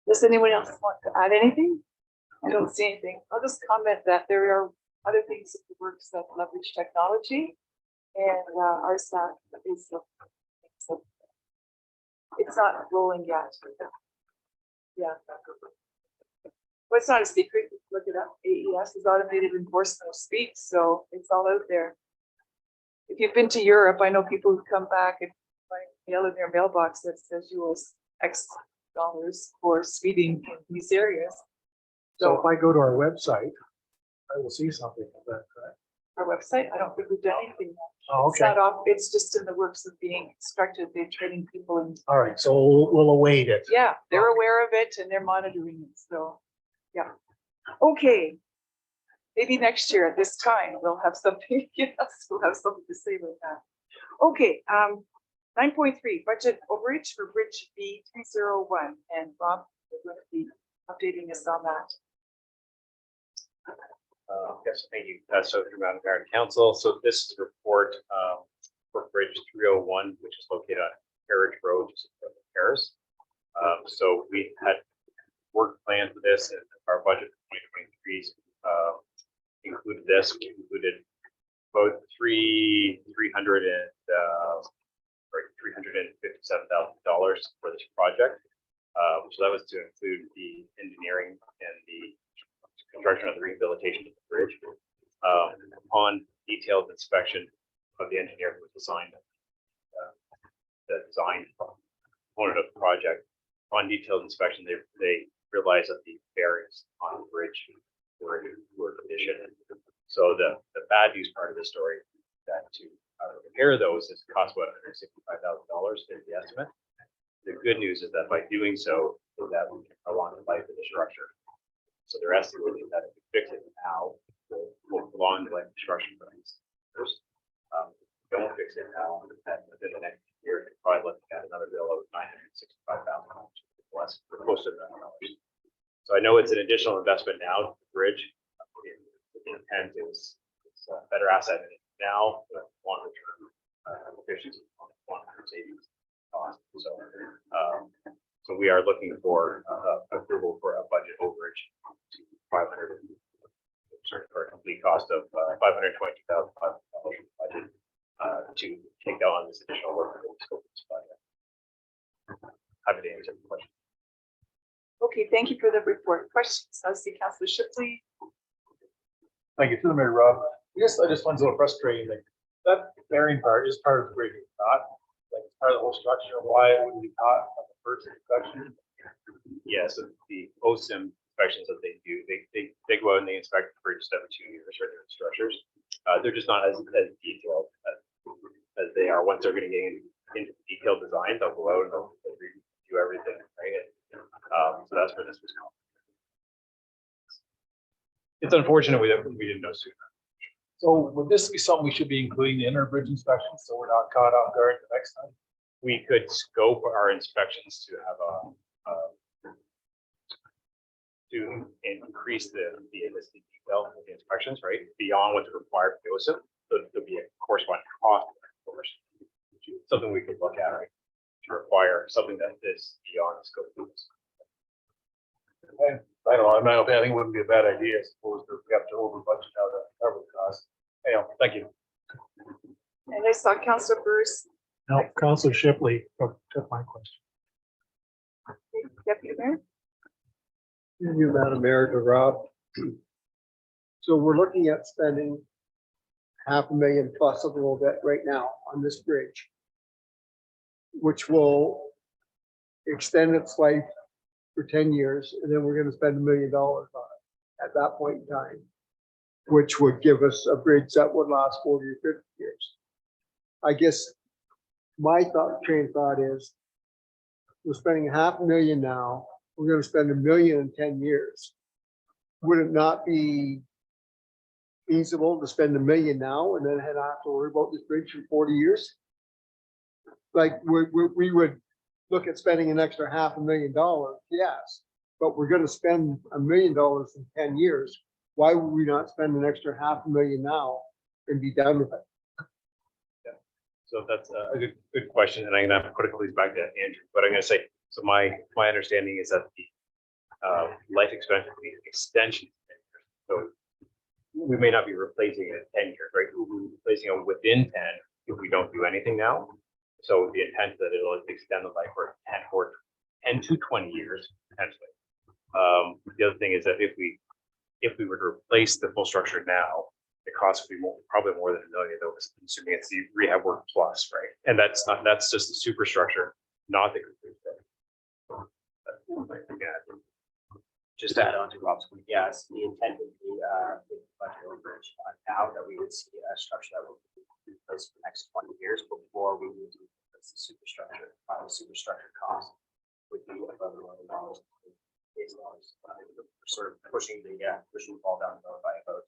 Does anyone else want to add anything? I don't see anything. I'll just comment that there are other things in the works that leverage technology, and our staff is. It's not rolling yet. Yeah. Well, it's not a secret. Look it up. AES is automated enforcement of speed, so it's all out there. If you've been to Europe, I know people who come back and mail in their mailbox that says you owe X dollars for speeding in these areas. So if I go to our website, I will see something like that, correct? Our website, I don't think we've done anything. Oh, It's okay. not off, it's just in the works of being constructed. They're training people and All right, so we'll await it. yeah, they're aware of it and they're monitoring it. So, yeah. Okay. Maybe next year at this time, we'll have something, yes, we'll have something to say about that. Okay, 9.3, budget overreach for Bridge B301. And Rob, you're going to be updating us on that. Yes, thank you. So through Madam Mayor and Council, so this is a report for Bridge 301, which is located on Carriage Road, just in Paris. So we had work plan for this, and our budget for 2023 included this. We included about $357,000 for this project. So that was to include the engineering and the construction of the rehabilitation of the bridge. Upon detailed inspection of the engineer who was assigned the design component of the project, on detailed inspection, they realized that the barriers on the bridge were conditioned. So the bad news part of the story is that to repair those, it cost about $165,000 is the estimate. The good news is that by doing so, that we can prolong the life of the structure. So they're estimating that if we fix it now, we'll prolong the life of the structure for the next years. Don't fix it now, and within the next year, you're probably looking at another bill of $965,000 less, or close to $1 million. So I know it's an additional investment now, the bridge. The intent is it's a better asset now, but longer term efficiency, long-term savings cost. So we are looking for approval for a budget overage to 500, for a complete cost of $520,500 budget to take on this additional work for the scope of this project. Happy to answer the question. Okay, thank you for the report. Questions? I see Councilor Shipley. Thank you, through the mayor, Rob. I just find it a little frustrating, like, that bearing part is part of the bridge, it's not, like, it's part of the whole structure, why it would be caught on the first inspection. Yeah, so the OSIM inspections that they do, they go out and they inspect the bridges every 2 years for different structures. They're just not as detailed as they are once they're getting into detailed design. They'll go out and they'll review everything, right? So that's where this was coming. It's unfortunate we didn't know sooner. So would this be something we should be including in our bridge inspections, so we're not caught off guard the next time? We could scope our inspections to have to increase the detail of the inspections, right, beyond what's required for OSIP. So there'll be a corresponding cost, of course, something we could look at, right, to require something that is beyond the scope of this. I don't know, in my opinion, I think it wouldn't be a bad idea, I suppose, if we have to over budget out of cover the cost. Anyhow, thank you. And I saw Councillor Bruce, No, Councillor Shipley took my question. Deputy Mayor. Thank you, Madam Mayor, to Rob. So we're looking at spending $500,000 plus a little bit right now on this bridge, which will extend its life for 10 years, and then we're gonna spend $1 million on it at that point in time, which would give us a bridge that would last 40 or 50 years. I guess my train of thought is, we're spending $500,000 now, we're gonna spend $1 million in 10 years. Would it not be feasible to spend $1 million now and then have to worry about this bridge for 40 years? Like, we would look at spending an extra $500,000, yes, but we're gonna spend $1 million in 10 years. Why would we not spend an extra $500,000 now and be done with it? So that's a good question, and I'm gonna have to put all these back to Andrew. But I'm gonna say, so my understanding is that the life expectancy extension. So we may not be replacing it in 10 years, right? We'll be replacing it within 10 if we don't do anything now. So the intent is that it'll extend the life for 10 to 20 years potentially. The other thing is that if we were to replace the full structure now, the cost would be probably more than $1 million, though, assuming it's the rehab work plus, right? And that's just the superstructure, not the complete thing. Just to add on to Rob's point, yes, the intent would be, budget overage now that we would see a structure that will be in place for the next 20 years before we would do the superstructure. The superstructure cost would be above $1 million. Sort of pushing the ball down the road by about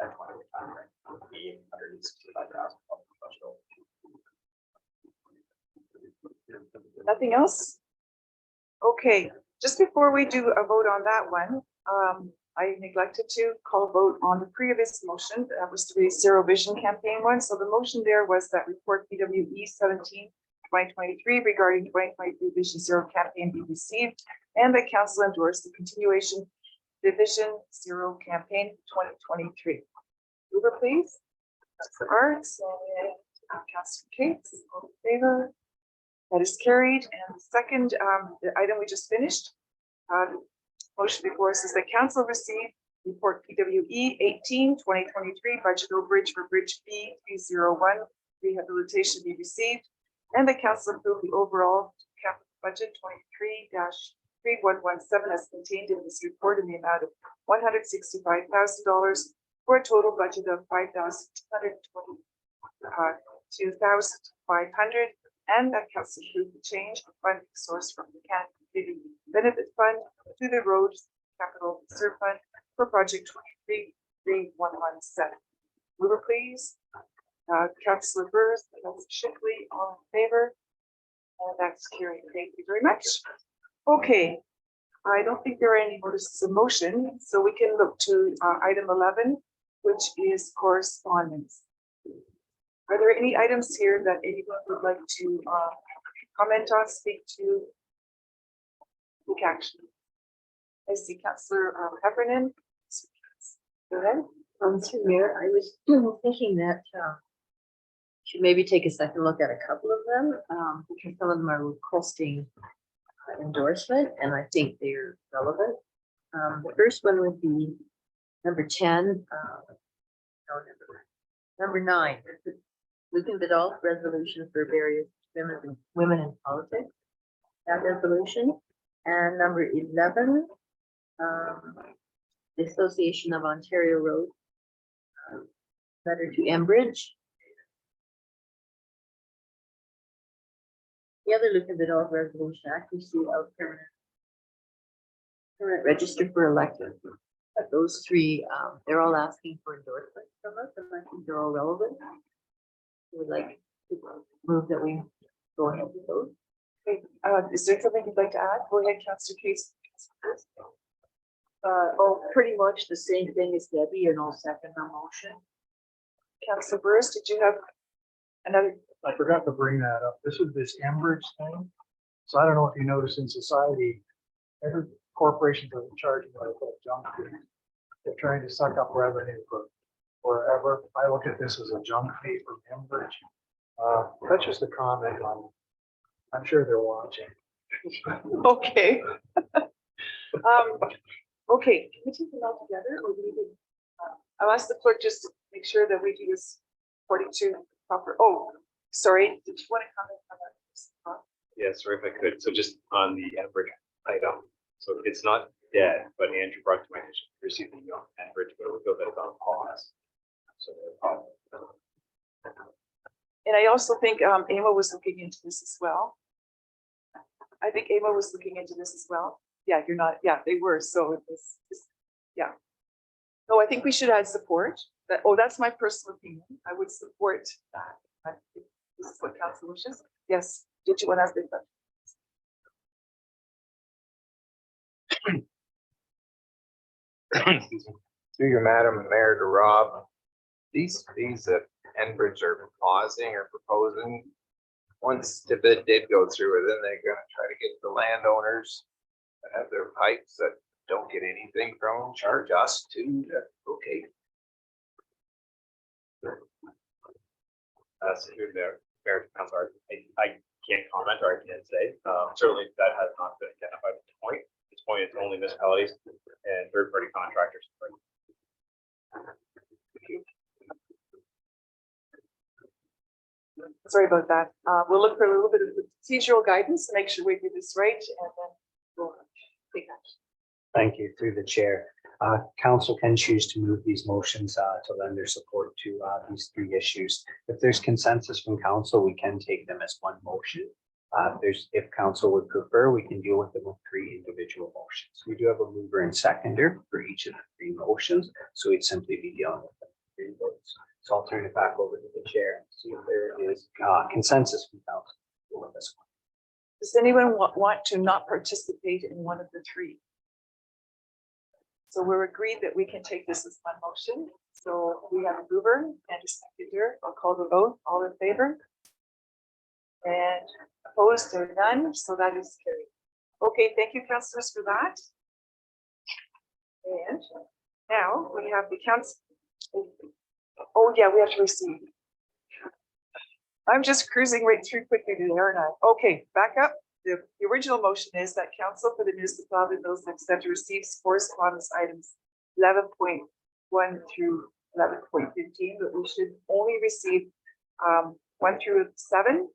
that 20-year time frame would be $165,000. Nothing else? Okay, just before we do a vote on that one, I neglected to call a vote on the previous motion. That was the Zero Vision campaign one. So the motion there was that report PWE 17/2023 regarding 2023 Vision Zero campaign be received, and that council endorsed the continuation Division Zero campaign 2023. Mover, please. Councilor Arts and Councilor Cates, all in favor. That is carried. And the second, the item we just finished, motion before us is that council receive report PWE 18/2023 budget overage for Bridge B 301 rehabilitation be received, and the council approve the overall capital budget 23-3117 as contained in this report in the amount of $165,000 for a total budget of $5,222,500, and that council approve the change of funding source from the Canada Benefit Fund to the Roads Capital Reserve Fund for project 23-3117. Mover, please. Councilor Burrs, Councilor Shipley, all in favor. And that's carried. Thank you very much. Okay. I don't think there are any notices of motion, so we can look to item 11, which is correspondence. Are there any items here that anyone would like to comment on, speak to, take action? I see Councillor Heffernan. Go ahead. Through Mayor, I was thinking that should maybe take a second look at a couple of them, because some of them are requesting endorsement, and I think they're relevant. The first one would be number 10, Number 9, Lucan Vidal resolution for various women in politics. That resolution. And number 11, the Association of Ontario Road letter to Enbridge. The other Lucan Vidal resolution, accuracy of permanent register for elected. Those 3, they're all asking for endorsement from us, and I think they're all relevant. We would like to move that we go ahead with those. Okay, is there something you'd like to add? Go ahead, Councillor Case. Pretty much the same thing as Debbie, and I'll second the motion. Councillor Burris, did you have another? I forgot to bring that up. This is this Enbridge thing. So I don't know if you notice in society, every corporation is charging like a junk fee. They're trying to suck up revenue for wherever. I look at this as a junk fee from Enbridge. That's just a comment on, I'm sure they're watching. Okay. Okay, can we take them all together, or do we do? I'll ask the clerk just to make sure that we do this according to proper, sorry, did you want to comment on that? Yeah, sorry if I could. So just on the Enbridge item, so it's not dead, but Andrew brought to my attention, received an email from Enbridge, but it would feel that it's on pause. So And I also think Emma was looking into this as well. I think Emma was looking into this as well. Yeah, you're not, yeah, they were, so it was, yeah. No, I think we should add support. That's my personal opinion. I would support that. I think this is what council wishes. Yes, did you want to ask the question? Through your Madam Mayor to Rob, these fees that Enbridge are pausing or proposing, once the bid did go through, then they're gonna try to get the landowners that have their pipes that don't get anything from them, charge us too. Okay. through their fair council, I can't comment or I can't say. Certainly that has not been identified at this point. At this point, it's only municipalities and third-party contractors. Sorry about that. We'll look for a little bit of procedural guidance to make sure we do this right, and then we'll take action. Thank you, through the chair. Council can choose to move these motions to lend their support to these 3 issues. If there's consensus from council, we can take them as one motion. If council would prefer, we can deal with them with 3 individual motions. We do have a mover and seconder for each of the 3 motions, so we'd simply be dealing with them 3 votes. So I'll turn it back over to the chair and see if there is consensus from council for this one. Does anyone want to not participate in one of the 3? So we're agreed that we can take this as one motion. So we have a mover and a seconder. I'll call the vote. All in favor? And opposed or none, so that is carried. Okay, thank you, councillors, for that. And now we have the council. Oh yeah, we have to receive. I'm just cruising right through quickly today, aren't I? Okay, back up. The original motion is that council for the municipality of Middlesex to receive correspondence items 11.1 through 11.15, but we should only receive 1 through 7,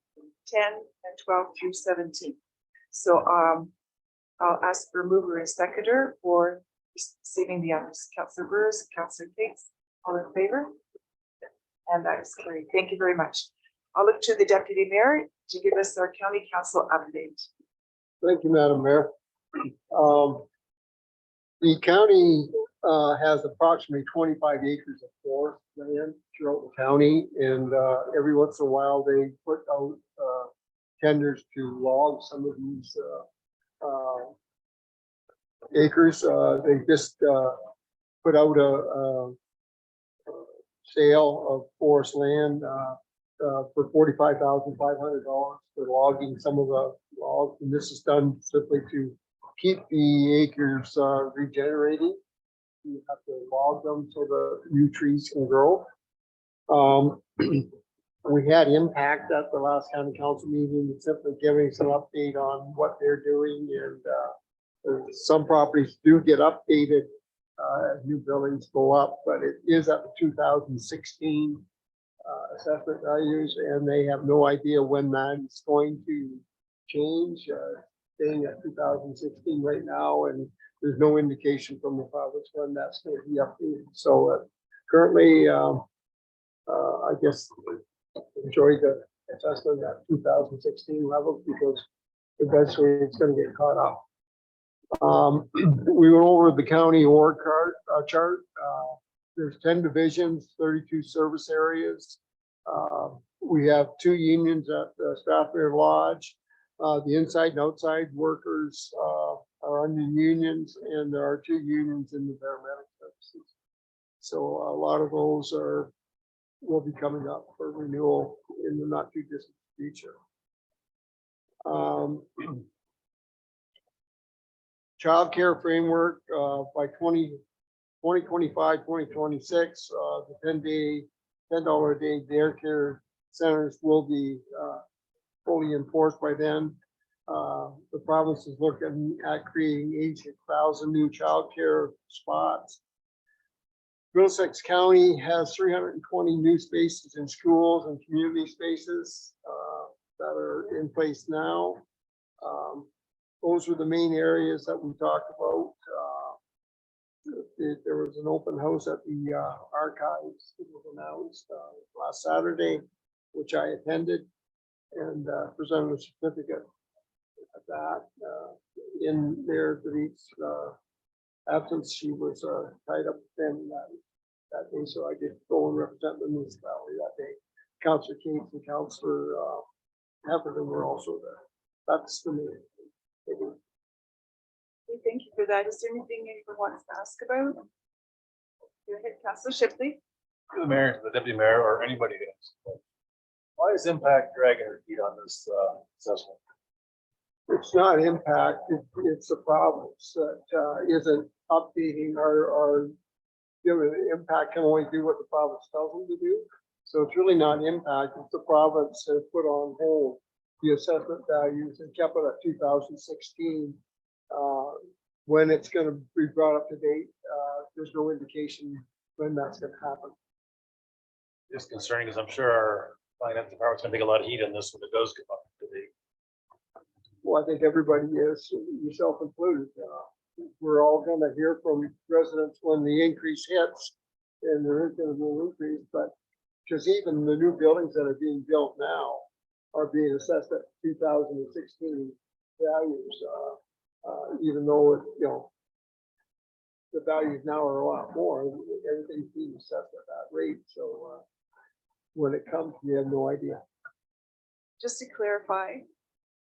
10, and 12 through 17. So I'll ask for a mover and seconder for receiving the items. Councillor Burris, Councillor Cates, all in favor? And that is carried. Thank you very much. I'll look to the deputy mayor to give us our county council update. Thank you, Madam Mayor. The county has approximately 25 acres of forest land throughout the county, and every once in a while they put out tenders to log some of these acres. They just put out a sale of forest land for $45,500 for logging some of the logs, and this is done simply to keep the acres regenerating. You have to log them so the new trees can grow. We had impact at the last county council meeting, simply giving some update on what they're doing, and some properties do get updated as new buildings go up, but it is at the 2016 assessment values, and they have no idea when that's going to change. Staying at 2016 right now, and there's no indication from the province when that's going to be updated. So currently, I guess enjoy the assessment at 2016 levels because eventually it's going to get caught up. We went over the county org chart. There's 10 divisions, 32 service areas. We have 2 unions at Strathmere Lodge. The inside and outside workers are under unions, and there are 2 unions in the paramedic services. So a lot of those will be coming up for renewal in the not too distant future. Child care framework by 2025, 2026, the $10 a day daycare centers will be fully enforced by then. The province is looking at creating 8,000 new childcare spots. Middlesex County has 320 new spaces in schools and community spaces that are in place now. Those were the main areas that we talked about. There was an open house at the archives. It was announced last Saturday, which I attended, and presented a certificate of that. In there, Denise absence, she was tied up then that day, so I did go and represent the municipality that day. Councillor Cates and Councillor Heffernan were also there. That's the main. Thank you for that. Is there anything anyone wants to ask about? Go ahead, Councillor Shipley. To the mayor, the deputy mayor, or anybody else. Why is Impact dragging her feet on this assessment? It's not impact, it's the province that isn't updating or giving impact can only do what the province tells them to do. So it's really not impact, it's the province has put on hold the assessment values and kept it at 2016. When it's going to be brought up to date, there's no indication when that's going to happen. It's concerning because I'm sure our finance department's gonna take a lot of heat on this when it does come up to date. Well, I think everybody is, yourself included. We're all going to hear from residents when the increase hits, and there is going to be an increase, but because even the new buildings that are being built now are being assessed at 2016 values, even though, the values now are a lot more, everything's being assessed at that rate. So when it comes, we have no idea. Just to clarify,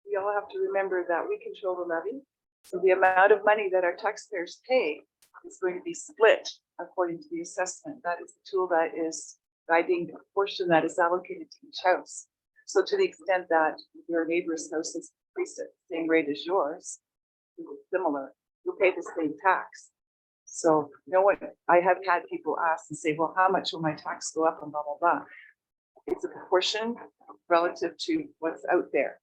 we all have to remember that we control the levy. So the amount of money that our taxpayers pay is going to be split according to the assessment. That is the tool that is guiding the portion that is allocated to each house. So to the extent that your neighbor's house is increased at the same rate as yours, similar, you'll pay the same tax. So I have had people ask and say, well, how much will my tax go up and blah, blah, blah. It's a proportion relative to what's out there.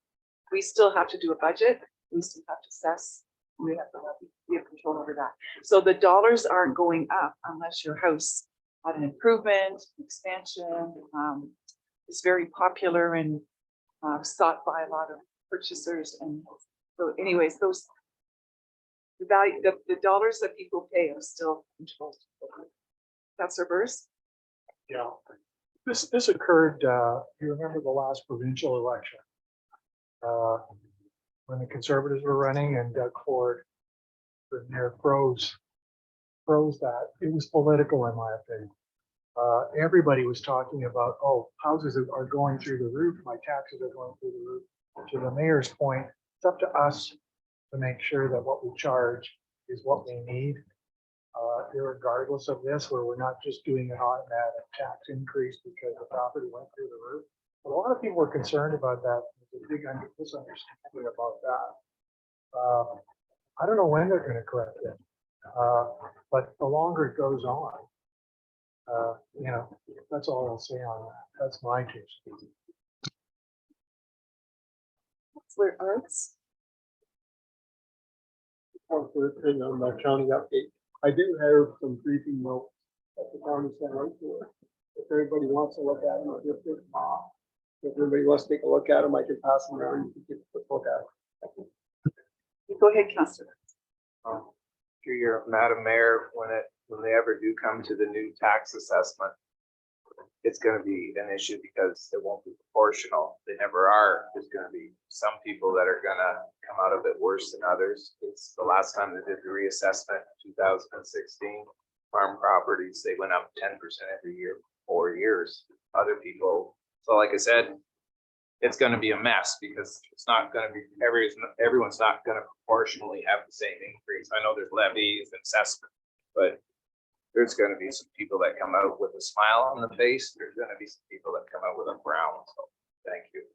We still have to do a budget. We still have to assess. We have control over that. So the dollars aren't going up unless your house had an improvement, expansion, is very popular and sought by a lot of purchasers. And so anyways, the value, the dollars that people pay are still controlled. Councillor Burrs? Yeah. This occurred, you remember the last provincial election? When the Conservatives were running and Doug Ford for mayor froze that. It was political in my opinion. Everybody was talking about, oh, houses are going through the roof, my taxes are going through the roof. To the mayor's point, it's up to us to make sure that what we charge is what we need. Regardless of this, where we're not just doing an automatic tax increase because the property went through the roof. But a lot of people were concerned about that. There's a big misunderstanding about that. I don't know when they're going to correct it, but the longer it goes on, that's all I'll say on that. That's my case. Councillor Arts? On the county update. I do have some briefing notes that the county sent out to us. If everybody wants to look at them, if everybody wants to take a look at them, I can pass them around. You can take a quick look at them. Go ahead, Councillor. Through your Madam Mayor, when they ever do come to the new tax assessment, it's gonna be an issue because it won't be proportional. They never are. There's gonna be some people that are gonna come out of it worse than others. It's the last time they did the reassessment, 2016. Farm properties, they went up 10% every year, 4 years. Other people, so like I said, it's gonna be a mess because it's not gonna be, everyone's not gonna proportionally have the same increase. I know there's levies and assessment, but there's gonna be some people that come out with a smile on the face. There's gonna be some people that come out with a frown. So thank you.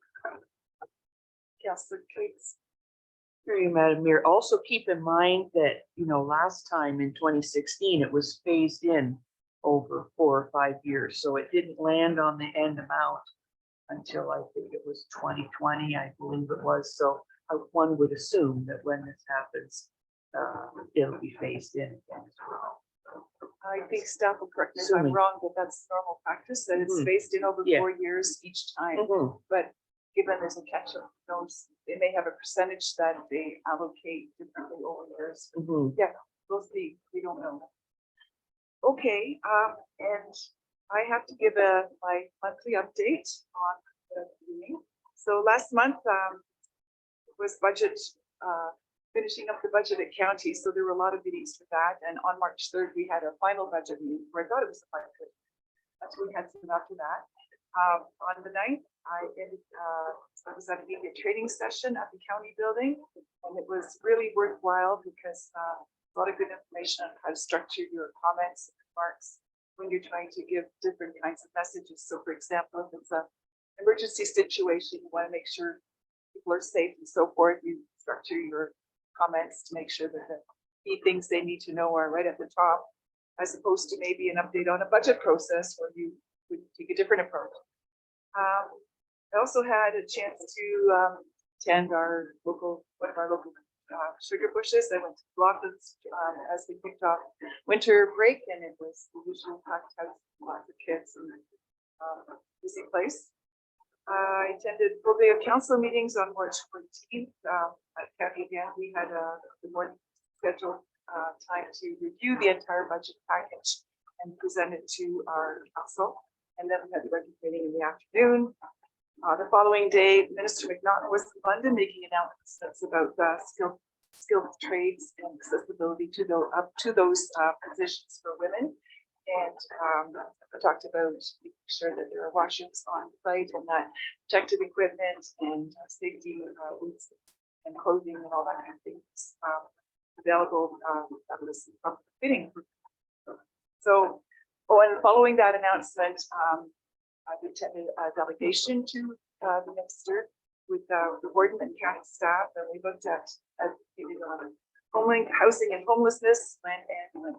Councillor Cates. Through you, Madam Mayor, also keep in mind that, last time in 2016, it was phased in over 4 or 5 years. So it didn't land on the end amount until I think it was 2020, I believe it was. So one would assume that when this happens, it'll be phased in again as well. I think staff will correct me if I'm Assuming. wrong, but that's normal practice, that it's Mhm. spaced in over Yeah. 4 years each time. Mhm. But given there's a catch up, those, they may have a percentage that they allocate differently over years. Mhm. We'll see, we don't know. Okay, and I have to give my monthly update on the meeting. So last month, was budget, finishing up the budget at county, so there were a lot of meetings for that, and on March 3rd, we had a final budget meeting, where I thought it was the final. That's we had some after that. On the 9th, I was at a media training session at the county building, and it was really worthwhile because a lot of good information on how to structure your comments and remarks when you're trying to give different kinds of messages. So for example, if it's an emergency situation, you want to make sure people are safe and so forth, you structure your comments to make sure that the key things they need to know are right at the top, as opposed to maybe an update on a budget process where you would take a different approach. I also had a chance to attend one of our local sugar bushes. I went to Blocklands as we kicked off winter break, and it was the usual packed house, lots of kids, and busy place. I attended full day of council meetings on March 14th. At county again, we had the morning scheduled time to review the entire budget package and present it to our council. And then we had the budget meeting in the afternoon. The following day, Minister McNaughton was in London making announcements about skilled trades and accessibility to those positions for women. And I talked about making sure that there are washrooms on site and that protective equipment and safety boots and clothing and all that kind of things available. That was fitting. So, and following that announcement, I attended a delegation to the minister with the warden and county staff, and we looked at housing and homelessness and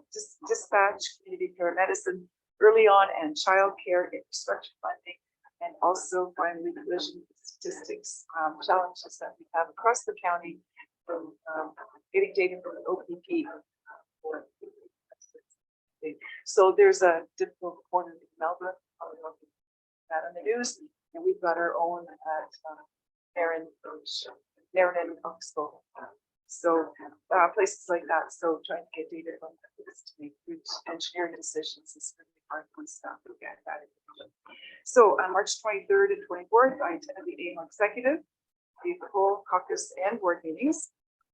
dispatch, community paramedicine early on, and childcare infrastructure funding, and also finally collision statistics challenges that we have across the county from getting data from the OPP. So there's a difficult corner in Melbourne, that on the news, and we've got our own at Marin and Oxbow. So places like that. So trying to get data from this to make good engineering decisions is really hard when staff look at that. So on March 23rd and 24th, I attended the AIM executive, the full caucus and board meetings,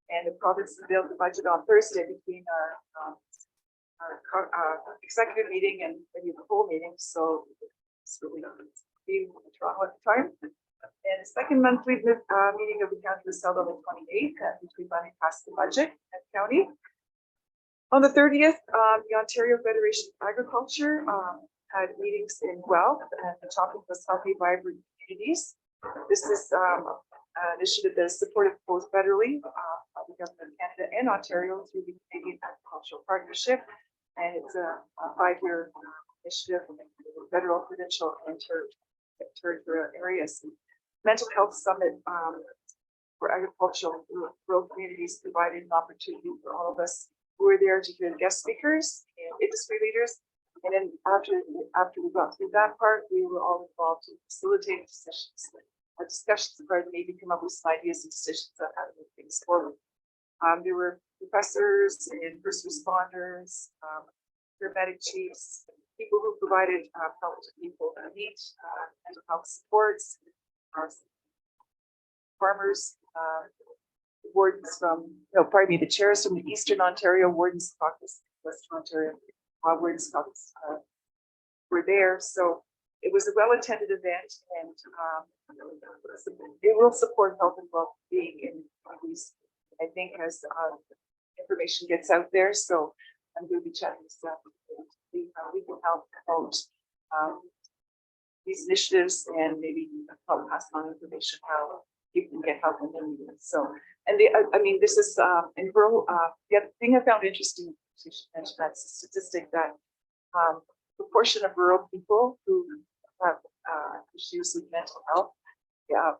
and the province unveiled the budget on Thursday between our executive meeting and maybe the full meeting. So it's really being in Toronto at the time. And the second monthly meeting of the county was held on the 28th, which we finally passed the budget at county. On the 30th, the Ontario Federation of Agriculture had meetings in Guelph, and the topic was healthy, vibrant communities. This is an initiative that is supported both federally by the government of Canada and Ontario through the Canadian Agricultural Partnership. And it's a 5-year initiative in federal, provincial, and territorial areas. Mental health summit for agricultural rural communities provided an opportunity for all of us who were there to hear the guest speakers and industry leaders. And then after we got through that part, we were all involved in facilitating discussions about maybe come up with some ideas and decisions on how to move things forward. There were professors and first responders, paramedic chiefs, people who provided help to people in need, mental health supports, farmers, wardens from, the chairs from the Eastern Ontario Wardens Caucus, Western Ontario Wardens Caucus were there. So it was a well-attended event, and it will support health and well-being in communities, I think, as information gets out there. So I'm going to be chatting with staff to see how we can help out these initiatives and maybe help pass on information how you can get help in the need. So, and this is in rural. The other thing I found interesting, you should mention that statistic that proportion of rural people who have issues with mental health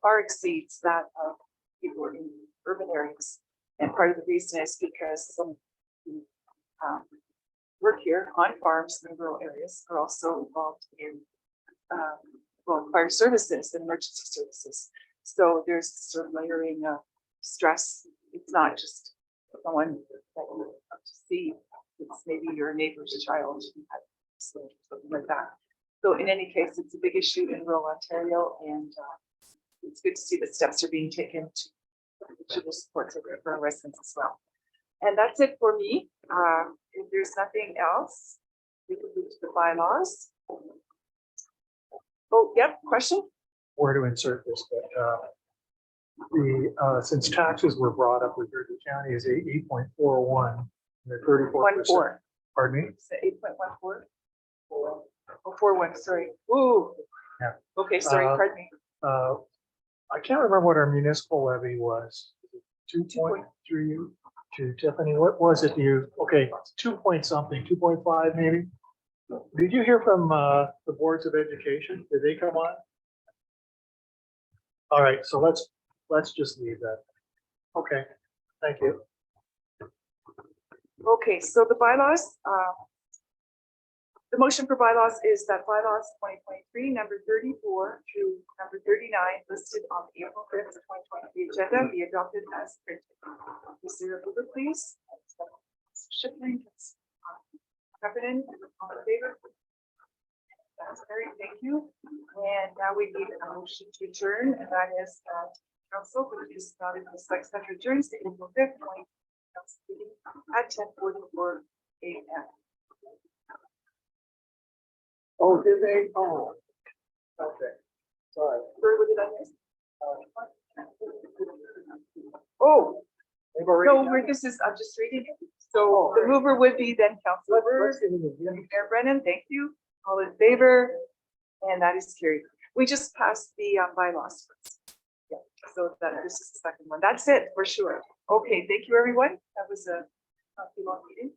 far exceeds that of people in urban areas. And part of the reason is because some who work here on farms in rural areas are also involved in fire services and emergency services. So there's sort of layering of stress. It's not just someone that you have to see. It's maybe your neighbor's child who had something like that. So in any case, it's a big issue in rural Ontario, and it's good to see that steps are being taken to support for our residents as well. And that's it for me. If there's nothing else, we can move to the bylaws. Oh, yep, question? Where to insert this, but since taxes were brought up, we heard the county is 8.41, they're 34%. 1.4. Pardon me? 8.14. Oh, 4.1, sorry. Ooh. Yeah. Okay, sorry, pardon me. I can't remember what our municipal levy was. 2.3 to Tiffany. What was it? Okay, 2 point something, 2.5 maybe. Did you hear from the boards of education? Did they come on? All right, so let's just leave that. Okay, thank you. Okay, so the bylaws, the motion for bylaws is that bylaws 2023, number 34 through number 39 listed on the April 5th, 2023 agenda be adopted as printed. Is there a mover, please? Shipping, Heffernan, all in favor? That's carried, thank you. And now we need a motion to adjourn, and that is council, which is not in the select center adjourns to April 5th, 2023 at 10:44 a.m. Oh, did they? Oh. Okay, sorry. Where would it miss? Oh, They've already no, done where it. this is, I'm just reading it. So the mover would be then Councilor Let's give it again. Mayor Brennan, thank you. All in favor? And that is carried. We just passed the bylaws first. Yeah, so that this is the second one. That's it for sure. Okay, thank you, everyone. That was a long meeting.